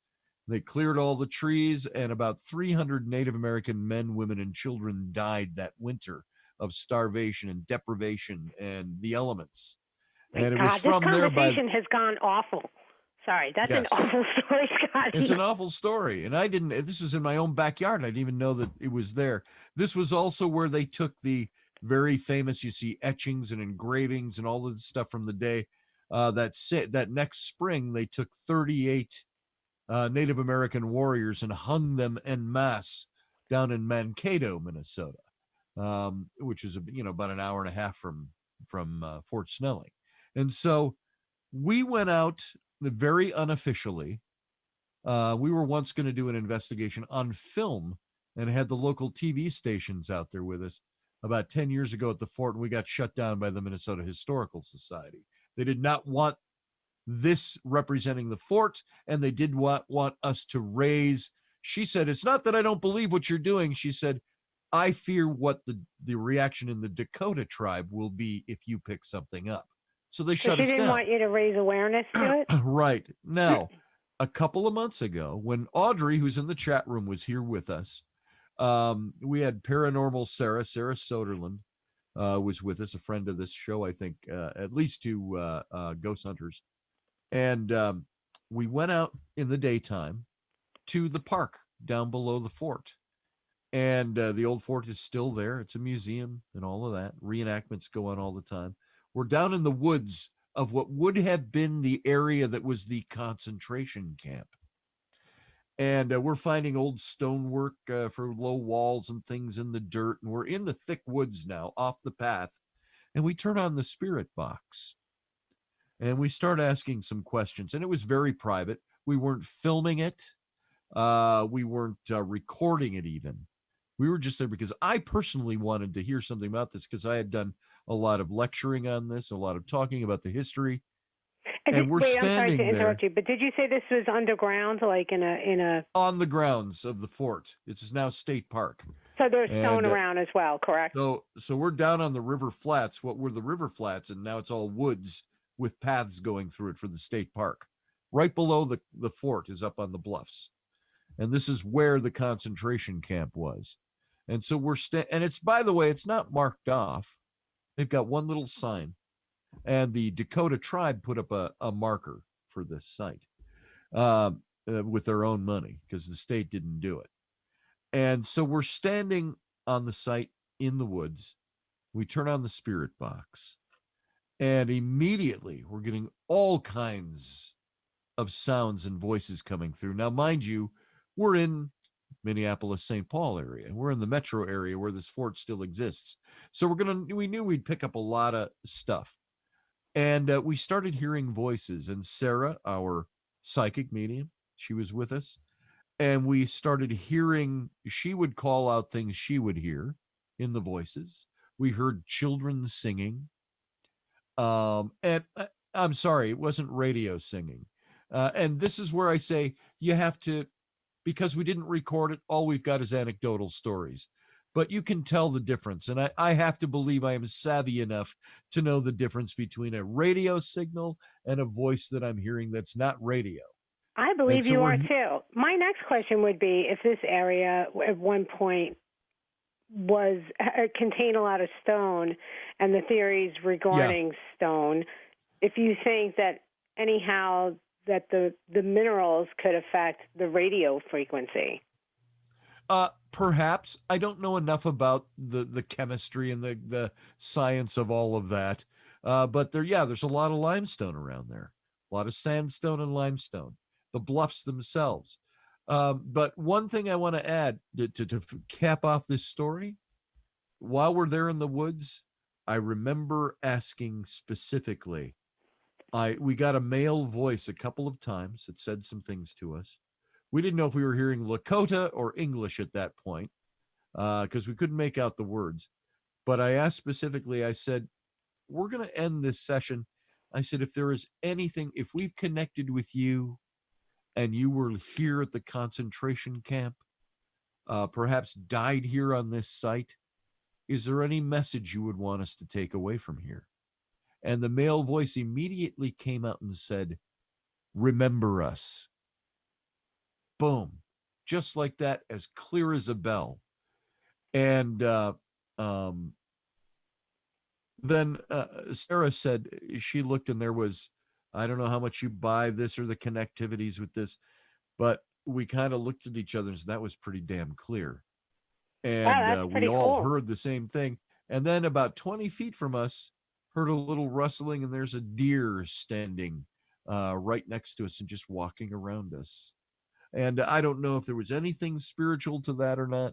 They cleared all the trees, and about 300 Native American men, women, and children died that winter of starvation and deprivation and the elements. And it was from there. This conversation has gone awful. Sorry, that's an awful story, Scotty. It's an awful story. And this was in my own backyard. I didn't even know that it was there. This was also where they took the very famous, you see, etchings and engravings and all of the stuff from the day. That next spring, they took 38 Native American warriors and hung them en masse down in Mankato, Minnesota, which is about an hour and a half from Fort Snelling. And so we went out very unofficially. We were once going to do an investigation on film and had the local TV stations out there with us about 10 years ago at the fort, and we got shut down by the Minnesota Historical Society. They did not want this representing the fort, and they did want us to raise. She said, it's not that I don't believe what you're doing. She said, I fear what the reaction in the Dakota tribe will be if you pick something up. So they shut us down. She didn't want you to raise awareness to it? Right. Now, a couple of months ago, when Audrey, who's in the chat room, was here with us, we had Paranormal Sarah Soderlund, was with us, a friend of this show, I think, at least two ghost hunters. And we went out in the daytime to the park down below the fort. And the old fort is still there. It's a museum and all of that. Reenactments go on all the time. We're down in the woods of what would have been the area that was the concentration camp. And we're finding old stonework for low walls and things in the dirt. And we're in the thick woods now, off the path. And we turn on the spirit box. And we start asking some questions. And it was very private. We weren't filming it. We weren't recording it even. We were just there because I personally wanted to hear something about this, because I had done a lot of lecturing on this, a lot of talking about the history. And we're Wait, standing I'm sorry to interrupt there. you, but did you say this was underground, like in a? On the grounds of the fort. It's now state park. So there's stone And, around as well, correct? So we're down on the river flats. What were the river flats, and now it's all woods with paths going through it for the state park. Right below the fort is up on the bluffs. And this is where the concentration camp was. And so and it's, by the way, it's not marked off. They've got one little sign. And the Dakota tribe put up a marker for this site with their own money, because the state didn't do it. And so we're standing on the site in the woods. We turn on the spirit box. And immediately we're getting all kinds of sounds and voices coming through. Now, mind you, we're in Minneapolis, St. Paul area. We're in the metro area where this fort still exists. So we knew we'd pick up a lot of stuff. And we started hearing voices. And Sarah, our psychic medium, she was with us. And we started hearing, she would call out things she would hear in the voices. We heard children singing. And I'm sorry, it wasn't radio singing. And this is where I say you have to, because we didn't record it, all we've got is anecdotal stories. But you can tell the difference. And I have to believe I am savvy enough to know the difference between a radio signal and a voice that I'm hearing that's not radio. I believe you are too. My next question would be, if this area at one point contained a lot of stone, and the theories regarding stone, if you think that anyhow that the minerals could affect the radio frequency. Perhaps. I don't know enough about the chemistry and the science of all of that. But there's a lot of limestone around there, a lot of sandstone and limestone, the bluffs themselves. But one thing I want to add to cap off this story, while we're there in the woods, I remember asking specifically, we got a male voice a couple of times that said some things to us. We didn't know if we were hearing Lakota or English at that point, because we couldn't make out the words. But I asked specifically, I said, we're going to end this session. I said, if there is anything, if we've connected with you and you were here at the concentration camp, perhaps died here on this site, is there any message you would want us to take away from here? And the male voice immediately came out and said, remember us. Boom. Just like that, as clear as a bell. And then Sarah said, she looked and there was, I don't know how much you buy this or the connectivities with this, but we kind of looked at each other and said, that was pretty damn clear. And we all heard the same thing. And then about 20 feet from us, heard a little rustling, and there's a deer standing right next to us and just walking around us. And I don't know if there was anything spiritual to that or not,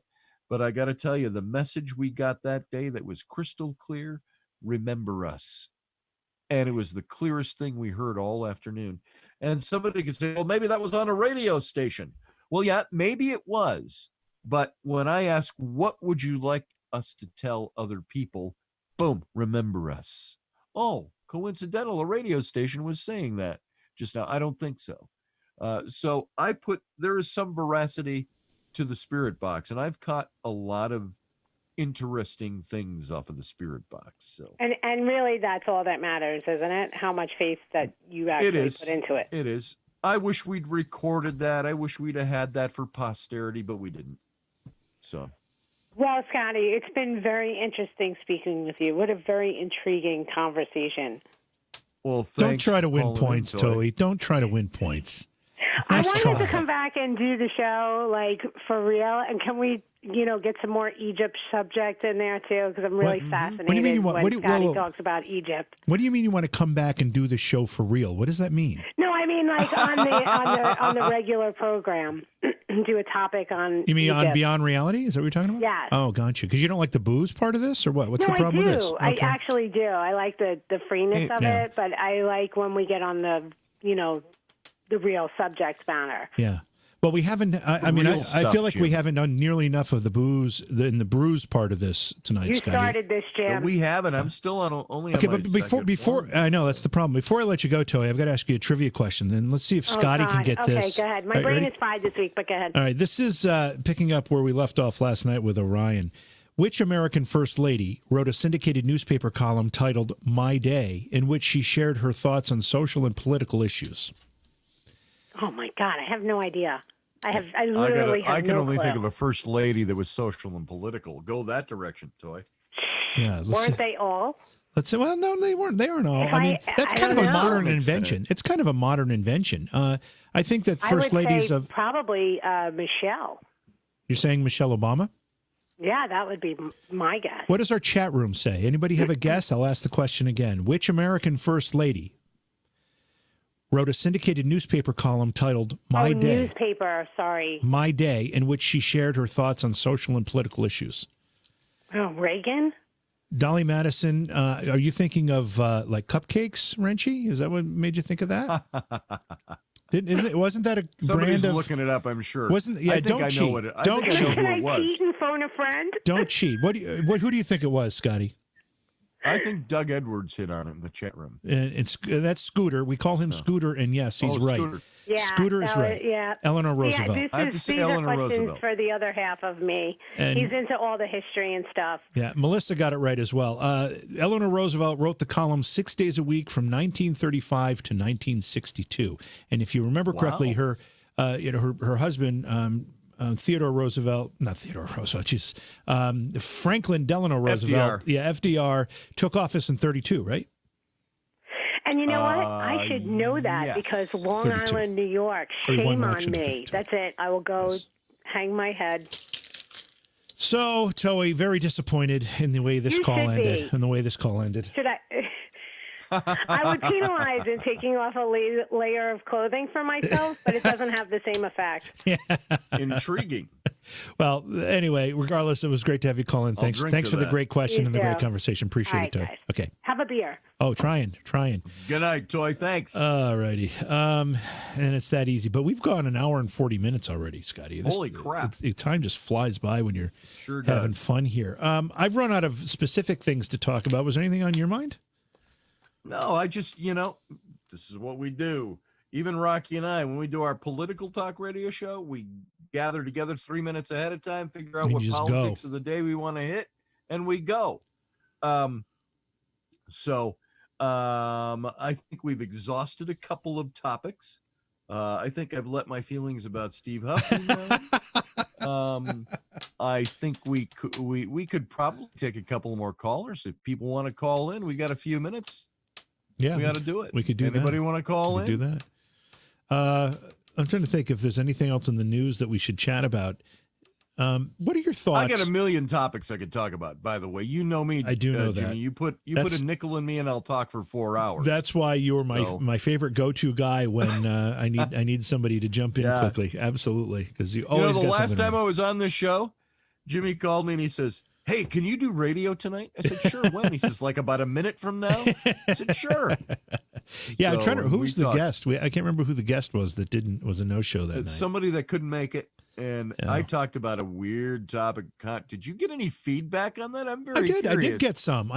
but I got to tell you, the message we got that day that was crystal clear, remember us. And it was the clearest thing we heard all afternoon. And somebody could say, well, maybe that was on a radio station. Well, yeah, maybe it was. But when I ask, what would you like us to tell other people? Boom, remember us. Oh, coincidental, a radio station was saying that just now. I don't think so. So there is some veracity to the spirit box, and I've caught a lot of interesting things off of the spirit box. So, and really, that's all that matters, isn't it? How much faith that you actually put into it. It is. I wish we'd recorded that. I wish we'd have had that for posterity, but we didn't. So. Well, Scotty, it's been very interesting speaking with you. What a very intriguing conversation. Well, don't try to win points, Toey. Don't try to win points. Nice I try. wanted to come back and do the show, like, for real. And can we, get some more Egypt subject in there, too? Because I'm really fascinated What do you mean you want? when What do you, Scotty whoa, whoa. talks about Egypt. What do you mean you want to come back and do the show for real? What does that mean? No, I mean, like, on the regular program, do a topic on You mean Egypt. on Beyond Reality? Is that what you're talking about? Yes. Oh, gotcha. Because you don't like the booze part of this, or what? What's No, the problem I do. with this? I Okay. actually do. I like the freeness of Yeah. it, but I like when we get on the, the real subject matter. Yeah. Well, we haven't. I mean, Real I stuff, feel like we Jim. haven't done nearly enough of the booze in the brews part of this tonight, You Scotty. started this, But Jim. we haven't. I'm still only on Okay, my but second before one. I know that's the problem. Before I let you go, Toei, I've got to ask you a trivia question, and let's see if Scotty Oh, can God. get okay, this. go ahead. My All right, brain ready? is fried this week, but go ahead. All right, this is picking up where we left off last night with Orion. Which American First Lady wrote a syndicated newspaper column titled My Day, in which she shared her thoughts on social and political issues? Oh, my God. I have no idea. I literally have I can no only clue. think of a first lady that was social and political. Go that direction, Toy. Yeah, Weren't they all? let's say. Well, no, they weren't. They aren't all. If I mean, that's I kind of don't a know. modern Makes invention. sense. It's kind of a modern invention. I think that I first would ladies say of. probably Michelle. You're saying Michelle Obama? Yeah, that would be my guess. What does our chat room say? Anybody have a guess? I'll ask the question again. Which American First Lady wrote a syndicated newspaper column titled My Day? Newspaper, sorry. My Day, in which she shared her thoughts on social and political issues. Oh, Reagan? Dolly Madison, are you thinking of like cupcakes, Wrenchy? Is that what made you think of that? Wasn't that a Somebody's brand of? looking it up, I'm sure. Wasn't yeah? I think Don't I cheat. know what it, Don't I think I know cheat. Can who I it was. cheat and phone a friend? Don't cheat. Who do you think it was, Scotty? I think Doug Edwards hit on it in the chat room. And that's Scooter. We call him Scooter, and yes, he's right. Scooter. Yeah, Scooter is that was- right. yeah. Eleanor Roosevelt. Yeah, I have to say these are Eleanor questions Roosevelt. for the other half of me. And- He's into all the history and stuff. Yeah, Melissa got it right as well. Eleanor Roosevelt wrote the column 6 days a week from 1935 to 1962. And if you remember correctly, her husband, Theodore Roosevelt, not Theodore Roosevelt, Franklin Delano Roosevelt. FDR. Yeah, FDR took office in 32, right? And you know what? I should know that yes. because Long 32. Island, New York. Or he won Shame on election in me. 32. That's it. I will go hang my head. So, Toei, very disappointed in the way this You call should ended. be. In the way this call ended. Should I? I would penalize in taking off a layer of clothing for myself, but it doesn't have the same effect. Intriguing. Well, anyway, regardless, it was great to have you call in. Thanks drink to for the that. great question You and the great too. conversation. Appreciate All it, right, Toei. guys. Okay. Have a beer. Oh, trying. Good night, Toy. Thanks. All righty. And it's that easy. But we've gone an hour and 40 minutes already, Scotty. Holy crap. Time just flies by when you're Sure having does. fun here. I've run out of specific things to talk about. Was there anything on your mind? No, I just, this is what we do. Even Rocky and I, when we do our political talk radio show, we gather together 3 minutes ahead of time, figure out And what you just politics go. of the day we want to hit, and we go. I think we've exhausted a couple of topics. I think I've let my feelings about Steve Huff be known. I think we could probably take a couple more callers if people want to call in. We got a few minutes. Yeah. We got to do it. We could do that. Anybody want to call in? Do that. I'm trying to think if there's anything else in the news that we should chat about. What are your thoughts? I got a million topics I could talk about. By the way, you know me. I do know Jimmy. that. You put That's- a nickel in me, and I'll talk for 4 hours. That's why you're So- my favorite go-to guy when I need somebody to jump in Yeah. quickly. Absolutely, because you You know, always the got last something time on. I was on this show, Jimmy called me and he says, "Hey, can you do radio tonight?" I said, "Sure." When? He says, "Like about a minute from now." I said, "Sure." Yeah, I'm trying to. So Who's we the talked. guest? I can't remember who the guest was that was a no-show that It's night. somebody that couldn't make it, and Yeah. I talked about a weird topic. Did you get any feedback on that? I'm very I did curious. get some.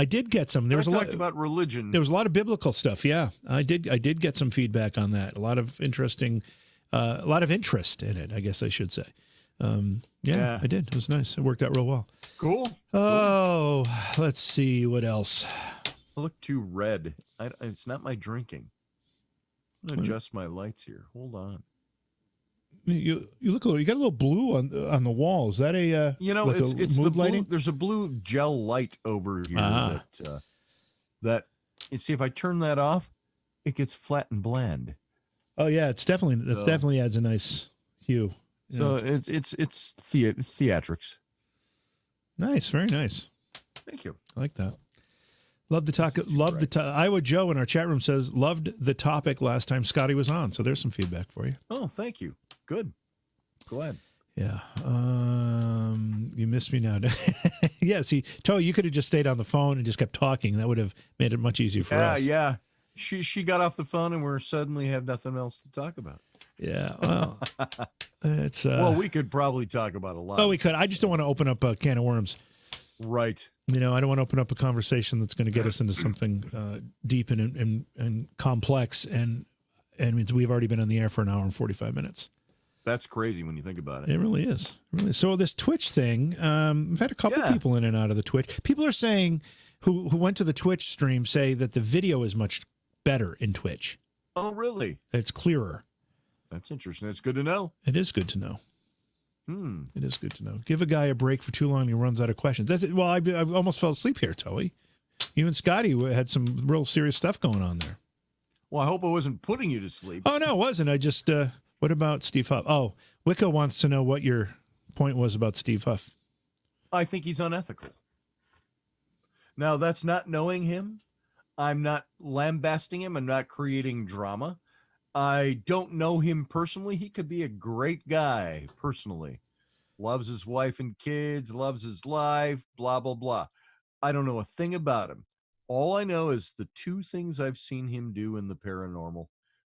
There was a lot talked about religion. There was a lot of biblical stuff. Yeah, I did get some feedback on that. A lot of interest in it, I guess I should say. Yeah, I did. It was nice. It worked out real well. Cool. Oh, let's see what else. I look too red. It's not my drinking. I'm gonna adjust my lights here. Hold on. You look a little. You got a little blue on the wall. Is that a like it's a the mood blue, lighting? there's a blue gel light over here that you see if I turn that off, it gets flat and bland. Oh yeah, it's definitely adds a nice hue. So it's theatrics. Nice, very nice. Thank you. I like that. Love the talk. Love the Iowa Joe in our chat room says loved the topic last time Scotty was on. So there's some feedback for you. Oh, thank you. Good. Glad. Yeah. You missed me now. Yeah. See, Toe, you could have just stayed on the phone and just kept talking. That would have made it much easier for us. Yeah. She got off the phone and we're suddenly have nothing else to talk about. Yeah. Well, it's well, we could probably talk about a lot. Oh, we could. I just don't want to open up a can of worms. Right. I don't want to open up a conversation that's going to get us into something deep and complex. And we've already been on the air for an hour and 45 minutes. That's crazy when you think about it. It really is. So this Twitch thing, we've had a couple people in and out of the Twitch. People are saying who went to the Twitch stream say that the video is much better in Twitch. Oh, really? It's clearer. That's interesting. That's good to know. It is good to know. It is good to know. Give a guy a break for too long, he runs out of questions. That's it. Well, I almost fell asleep here, Toey. You and Scotty had some real serious stuff going on there. Well, I hope I wasn't putting you to sleep. Oh, no, it wasn't. I just, what about Steve Huff? Oh, Wicca wants to know what your point was about Steve Huff. I think he's unethical. Now, that's not knowing him. I'm not lambasting him. I'm not creating drama. I don't know him personally. He could be a great guy personally. Loves his wife and kids, loves his life, blah, blah, blah. I don't know a thing about him. All I know is the two things I've seen him do in the paranormal,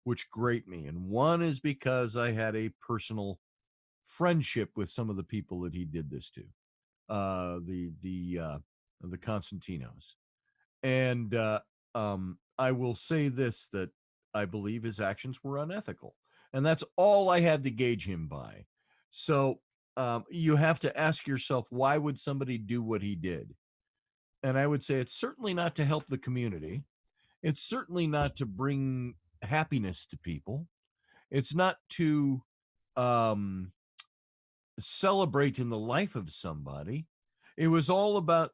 which grate me. And one is because I had a personal friendship with some of the people that he did this to, the Constantinos. And I will say this, that I believe his actions were unethical. And that's all I had to gauge him by. So you have to ask yourself, why would somebody do what he did? And I would say it's certainly not to help the community. It's certainly not to bring happiness to people. It's not to celebrate in the life of somebody. It was all about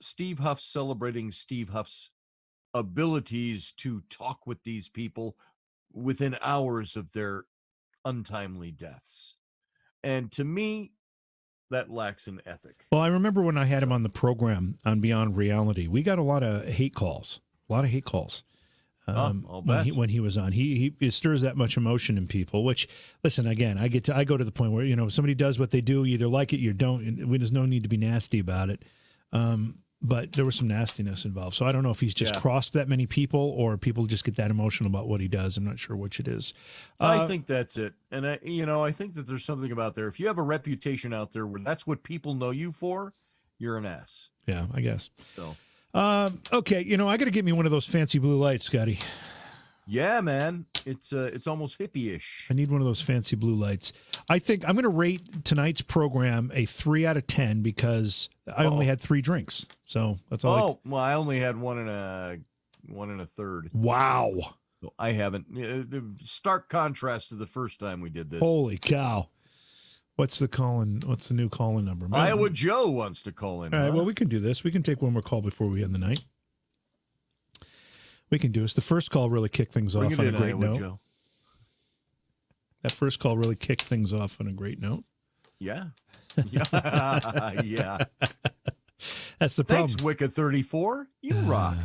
Steve Huff celebrating Steve Huff's abilities to talk with these people within hours of their untimely deaths. And to me, that lacks an ethic. Well, I remember when I had him on the program on Beyond Reality, we got a lot of hate calls. When he was on. He stirs that much emotion in people, which, listen, again, I go to the point where, somebody does what they do, you either like it, you don't. There's no need to be nasty about it. But there was some nastiness involved. So I don't know if he's just crossed that many people or people just get that emotional about what he does. I'm not sure which it is. I think that's it. And I think that there's something about there. If you have a reputation out there where that's what people know you for, you're an ass. Yeah, I guess. So, okay. I got to get me one of those fancy blue lights, Scotty. Yeah, man. It's almost hippie-ish. I need one of those fancy blue lights. I think I'm going to rate tonight's program a 3 out of 10 because I only had 3 drinks. So that's all. Well, I only had one and a third. Wow. So I haven't. Stark contrast to the first time we did this. Holy cow. What's the new call-in number? Iowa Joe wants to call in. All right, well, we can do this. We can take one more call before we end the night. We can do this. The first call really kicked things off on a great note. Joe. That first call really kicked things off on a great note. Yeah. Yeah. That's the problem. Thanks, Wicca 34. You rock.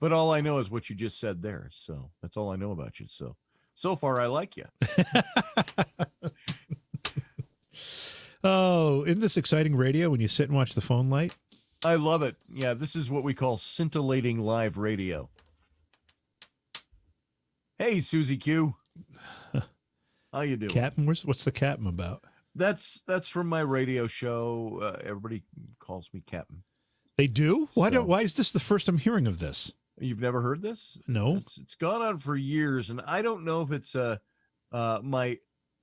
But all I know is what you just said there. So that's all I know about you. So far, I like you. Oh, isn't this exciting radio when you sit and watch the phone light? I love it. Yeah, this is what we call scintillating live radio. Hey, Susie Q. How you doing? Captain, what's the Captain about? That's from my radio show. Everybody calls me Captain. They do? Why is this the first I'm hearing of this? You've never heard this? No. It's gone on for years, and I don't know if it's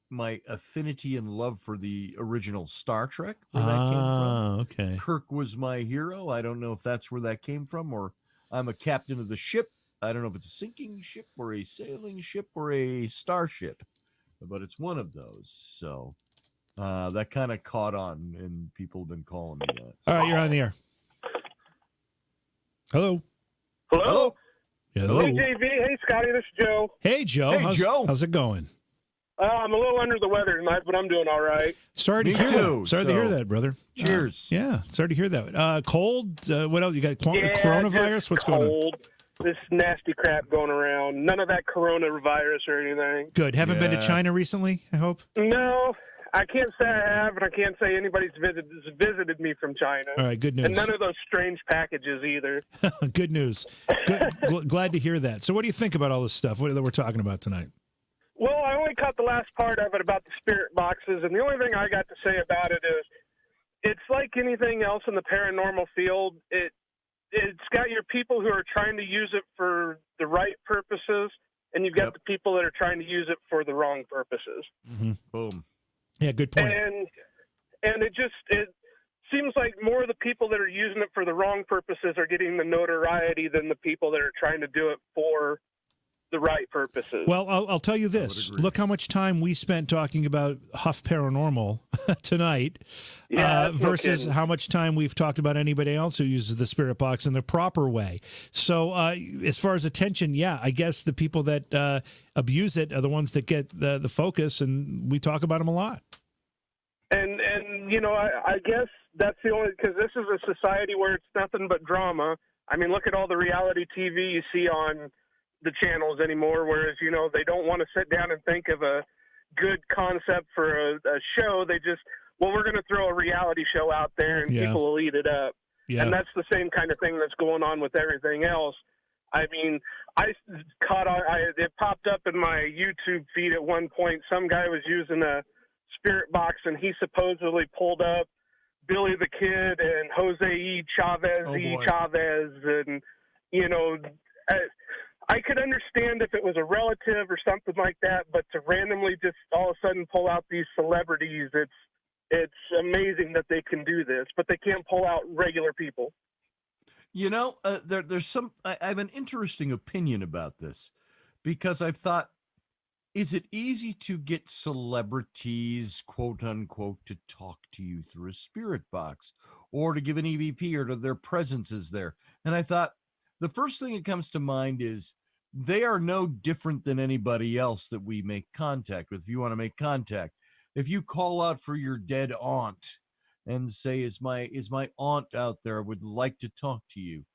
my affinity and love for the original Star Trek where that came from. Okay. Kirk was my hero. I don't know if that's where that came from, or I'm a captain of the ship. I don't know if it's a sinking ship or a sailing ship or a starship, but it's one of those. So that kind of caught on, and people have been calling me that. All right, you're on the air. Hello. Hello? Hello. Hey, JV. Hey, Scotty. This is Joe. Hey, Joe. Hey, Joe. How's it going? I'm a little under the weather tonight, but I'm doing all right. Sorry to Me hear too, that. Sorry to hear that, brother. Cheers. Yeah, sorry to hear that. Cold? What else? You got coronavirus? Just What's going on? cold. This nasty crap going around. None of that coronavirus or anything. Good. Haven't been to Yeah. China recently, I hope? No, I can't say I have, and I can't say anybody's visited me from China. All right, good news. And none of those strange packages either. Good news. Glad to hear that. So what do you think about all this stuff that we're talking about tonight? Well, I only caught the last part of it about the spirit boxes, and the only thing I got to say about it is it's like anything else in the paranormal field. It's got your people who are trying to use it for the right purposes, and you've got the people that are trying to use it for the wrong purposes. Mm-hmm. Boom. Yeah, good point. And it seems like more of the people that are using it for the wrong purposes are getting the notoriety than the people that are trying to do it for the right purposes. Well, I'll tell you this. Look how much time we spent talking about Huff Paranormal tonight versus how much time we've talked about anybody else who uses the spirit box in the proper way. So as far as attention, yeah, I guess the people that abuse it are the ones that get the focus, and we talk about them a lot. And you know, I guess that's the only, because this is a society where it's nothing but drama. I mean, look at all the reality TV you see on the channels anymore, whereas, you know, they don't want to sit down and think of a good concept for a show. They just, well, we're going to throw a reality show out there and people will eat it up. Yeah. And that's the same kind of thing that's going on with everything else. I mean, it popped up in my YouTube feed at one point. Some guy was using a spirit box and he supposedly pulled up Billy the Kid and Jose E. Chavez, and, you know, I could understand if it was a relative or something like that, but to randomly just all of a sudden pull out these celebrities, it's amazing that they can do this, but they can't pull out regular people. You know, I have an interesting opinion about this, because I've thought, is it easy to get celebrities, quote unquote, to talk to you through a spirit box or to give an EVP or to their presence is there? And I thought, the first thing that comes to mind is they are no different than anybody else that we make contact with. If you want to make contact, if you call out for your dead aunt and say, is my aunt out there, would like to talk to you,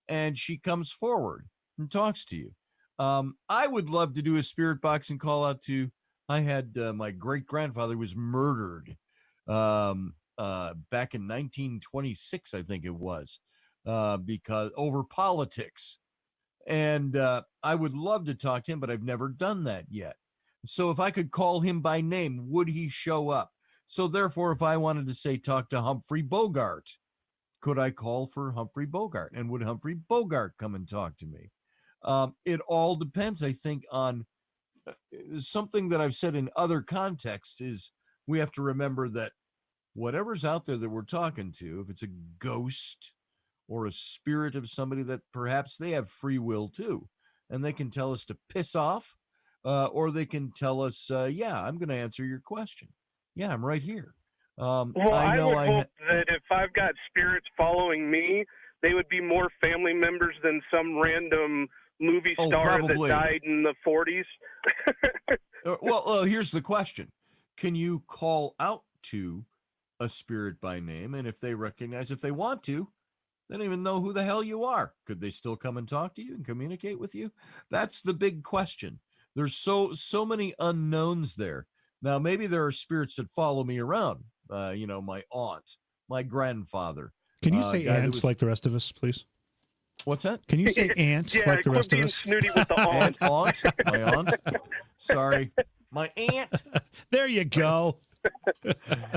and she comes forward and talks to you. I would love to do a spirit box and call out to, I had my great-grandfather was murdered back in 1926, I think it was. Because over politics, and I would love to talk to him, but I've never done that yet. So if I could call him by name, would he show up? So therefore, if I wanted to say talk to Humphrey Bogart, could I call for Humphrey Bogart, and would Humphrey Bogart come and talk to me? It all depends, I think, on something that I've said in other contexts. Is we have to remember that whatever's out there that we're talking to, if it's a ghost or a spirit of somebody, that perhaps they have free will too, and they can tell us to piss off, or they can tell us, yeah, I'm going to answer your question. Yeah, I'm right here. Well, I would hope that if I've got spirits following me, they would be more family members than some random movie star that died in the 40s. Well, here's the question. Can you call out to a spirit by name? And if they recognize, if they want to, they don't even know who the hell you are. Could they still come and talk to you and communicate with you? That's the big question. There's so many unknowns there. Now, maybe there are spirits that follow me around. You know, my aunt, my grandfather. Can you say aunt like the rest of us, please? What's that? Can you say aunt like the rest of us? Snooty with the aunt. Aunt? My aunt? Sorry. My aunt. There you go.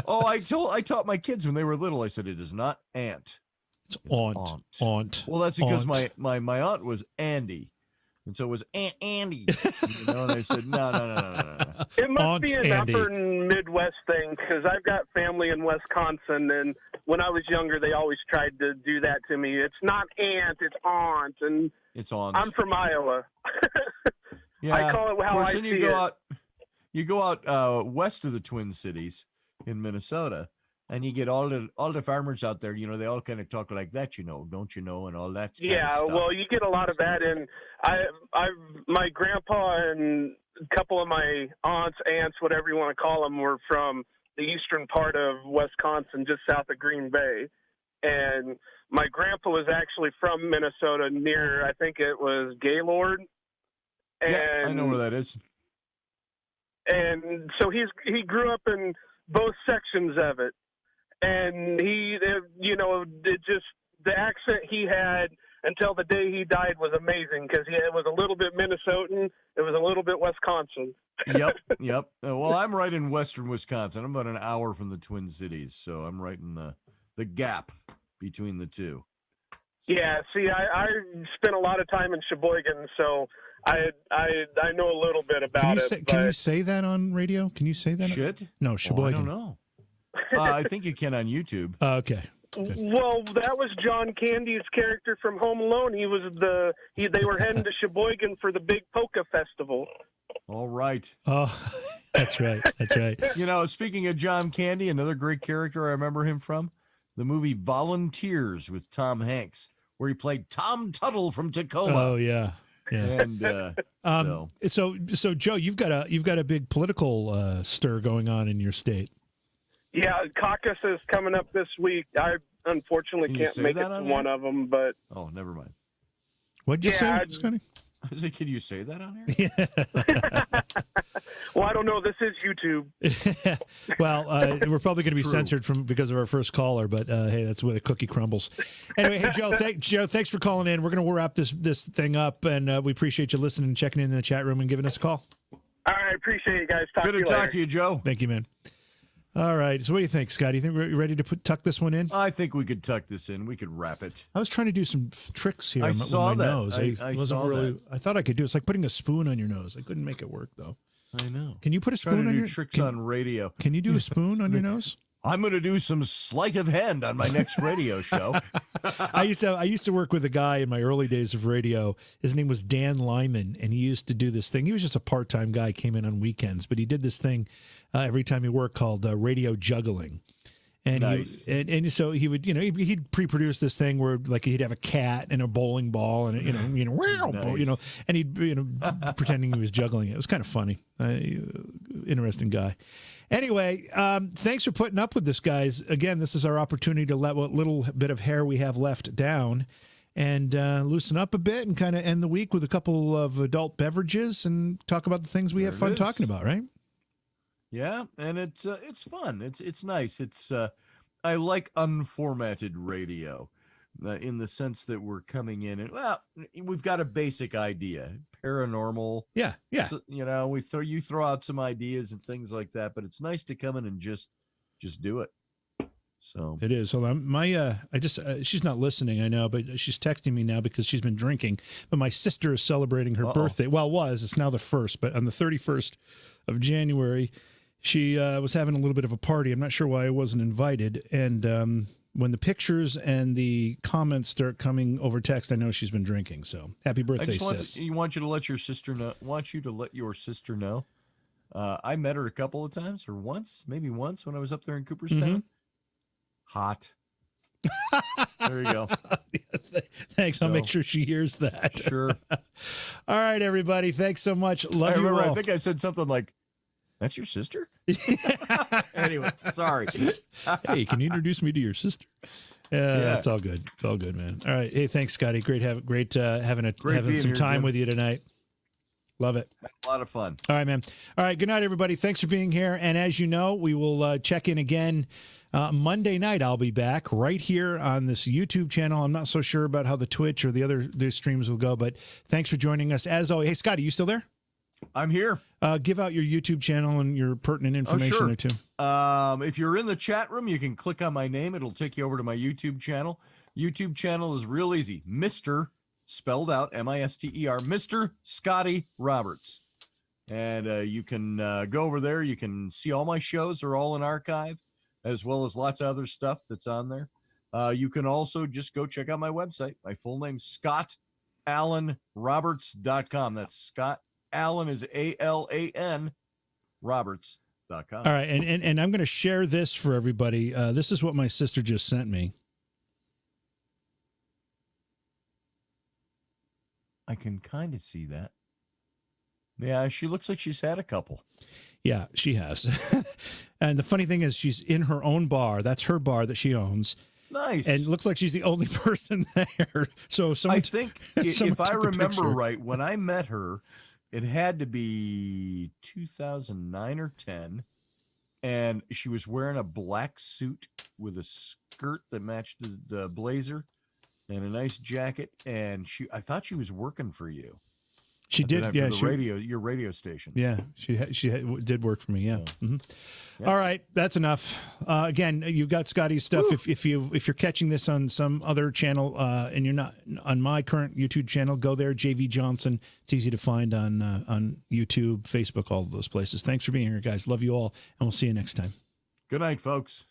Oh, I taught my kids when they were little, I said, it is not aunt. It's aunt. Aunt. Well, that's because my aunt was Andy. And so it was Aunt Andy. You know, and I said, no. It must Aunt be an Andy. upper Midwest thing, because I've got family in Wisconsin, and when I was younger, they always tried to do that to me. It's not aunt, it's aunt, and it's aunt. I'm from Iowa. Yeah, I call it how I see it. You go out west of the Twin Cities in Minnesota, And you get all the farmers out there, they all kind of talk like that, don't you know, and all that. Yeah, kind of stuff. well, you get a lot of that, and my grandpa and a couple of my aunts, whatever you want to call them, were from the eastern part of Wisconsin, just south of Green Bay, and my grandpa was actually from Minnesota, near, I think it was Gaylord. And, yeah, I know where that is. And so he grew up in both sections of it. And it just, the accent he had until the day he died was amazing, because it was a little bit Minnesotan, it was a little bit Wisconsin. Yep. Well, I'm right in western Wisconsin. I'm about an hour from the Twin Cities, so I'm right in the gap between the two. So. Yeah, see, I spent a lot of time in Sheboygan, so I know a little bit about it. Can you say that on radio? Can you say that? Shit? No, Sheboygan. I don't know. I think you can on YouTube. Okay. Good. Well, that was John Candy's character from Home Alone. They were heading to Sheboygan for the big polka festival. All right. Oh, that's right. That's right. Speaking of John Candy, another great character I remember him from, the movie Volunteers with Tom Hanks, where he played Tom Tuttle from Tacoma. Oh, yeah. Yeah. And so Joe, you've got a big political stir going on in your state. Yeah, caucus is coming up this week. I unfortunately can't make it to one of them, but oh, never mind. What'd you say, Scotty? I said, can you say that on here? Yeah. Well, I don't know. This is YouTube. Well, we're probably going to be censored because of our first caller, but hey, that's where the cookie crumbles. Anyway, hey Joe, thanks for calling in. We're going to wrap this thing up, and we appreciate you listening and checking in the chat room and giving us a call. All right, appreciate you guys. Good to talk to you, Joe. Thank you, man. All right. So what do you think, Scott? Do you think we're ready to tuck this one in? I think we could tuck this in. We could wrap it. I was trying to do some tricks here with my nose. I wasn't really. I thought I could do it. It's like putting a spoon on your nose. I couldn't make it work, though. I know. Can you put a spoon on your tricks on radio? Can you do a spoon on your nose? I'm going to do some sleight of hand on my next radio show. I used to work with a guy in my early days of radio. His name was Dan Lyman, and he used to do this thing. He was just a part-time guy, came in on weekends, but he did this thing every time he worked called radio juggling. And nice. and so he would, he'd pre-produce this thing where like he'd have a cat and a bowling ball and nice. And he'd pretending he was juggling it. It was kind of funny. Interesting guy. Anyway, thanks for putting up with this, guys. Again, this is our opportunity to let what little bit of hair we have left down and loosen up a bit and kind of end the week with a couple of adult beverages and talk about the things we have fun talking about, right? Yeah, and it's fun. It's nice. I like unformatted radio in the sense that we're coming in and we've got a basic idea, paranormal. Yeah. So, you throw out some ideas and things like that, but it's nice to come in and just do it. So it is. Hold on. She's not listening, I know, but she's texting me now because she's been drinking. But my sister is celebrating her birthday. Well, it's now the 1st, but on the 31st of January. She was having a little bit of a party. I'm not sure why I wasn't invited. And when the pictures and the comments start coming over text, I know she's been drinking. So happy birthday, sis. Want you to let your sister know. I met her a couple of times, or maybe once when I was up there in Cooperstown. Mm-hmm. Hot. There you go. Thanks. I'll make sure she hears that. Sure. All right, everybody. Thanks so much. Love you all. I think I said something like, "That's your sister?" Anyway, sorry. Hey, can you introduce me to your sister? Yeah, it's all good. It's all good, man. All right. Hey, thanks, Scotty. Great having some time with you tonight. Love it. A lot of fun. All right, man. All right. Good night, everybody. Thanks for being here. And as you know, we will check in again Monday night. I'll be back right here on this YouTube channel. I'm not so sure about how the Twitch or the other streams will go, but thanks for joining us. As always, hey, Scotty, you still there? I'm here. Give out your YouTube channel and your pertinent information there, too. If you're in the chat room, you can click on my name. It'll take you over to my YouTube channel. YouTube channel is real easy. Mr. spelled out, M-I-S-T-E-R, Mr. Scotty Roberts. And you can go over there. You can see all my shows are all in archive, as well as lots of other stuff that's on there. You can also just go check out my website. My full name, ScottAlanRoberts.com. That's Scott. Allen is A-L-A-N, Roberts.com. All right, and I'm going to share this for everybody. This is what my sister just sent me. I can kind of see that. Yeah, she looks like she's had a couple. Yeah, she has. And the funny thing is, she's in her own bar. That's her bar that she owns. Nice. And it looks like she's the only person there. So I think if I remember picture. right, when I met her, it had to be 2009 or 10, and she was wearing a black suit with a skirt that matched the blazer and a nice jacket, and I thought she was working for you. She did, yeah. Your radio station. Yeah, she did work for me. Yeah. Mm-hmm. Yeah. All right, that's enough. Again, you've got Scotty's stuff. Woo. If you're catching this on some other channel and you're not on my current YouTube channel, go there. JV Johnson. It's easy to find on YouTube, Facebook, all of those places. Thanks for being here, guys. Love you all, and we'll see you next time. Good night, folks.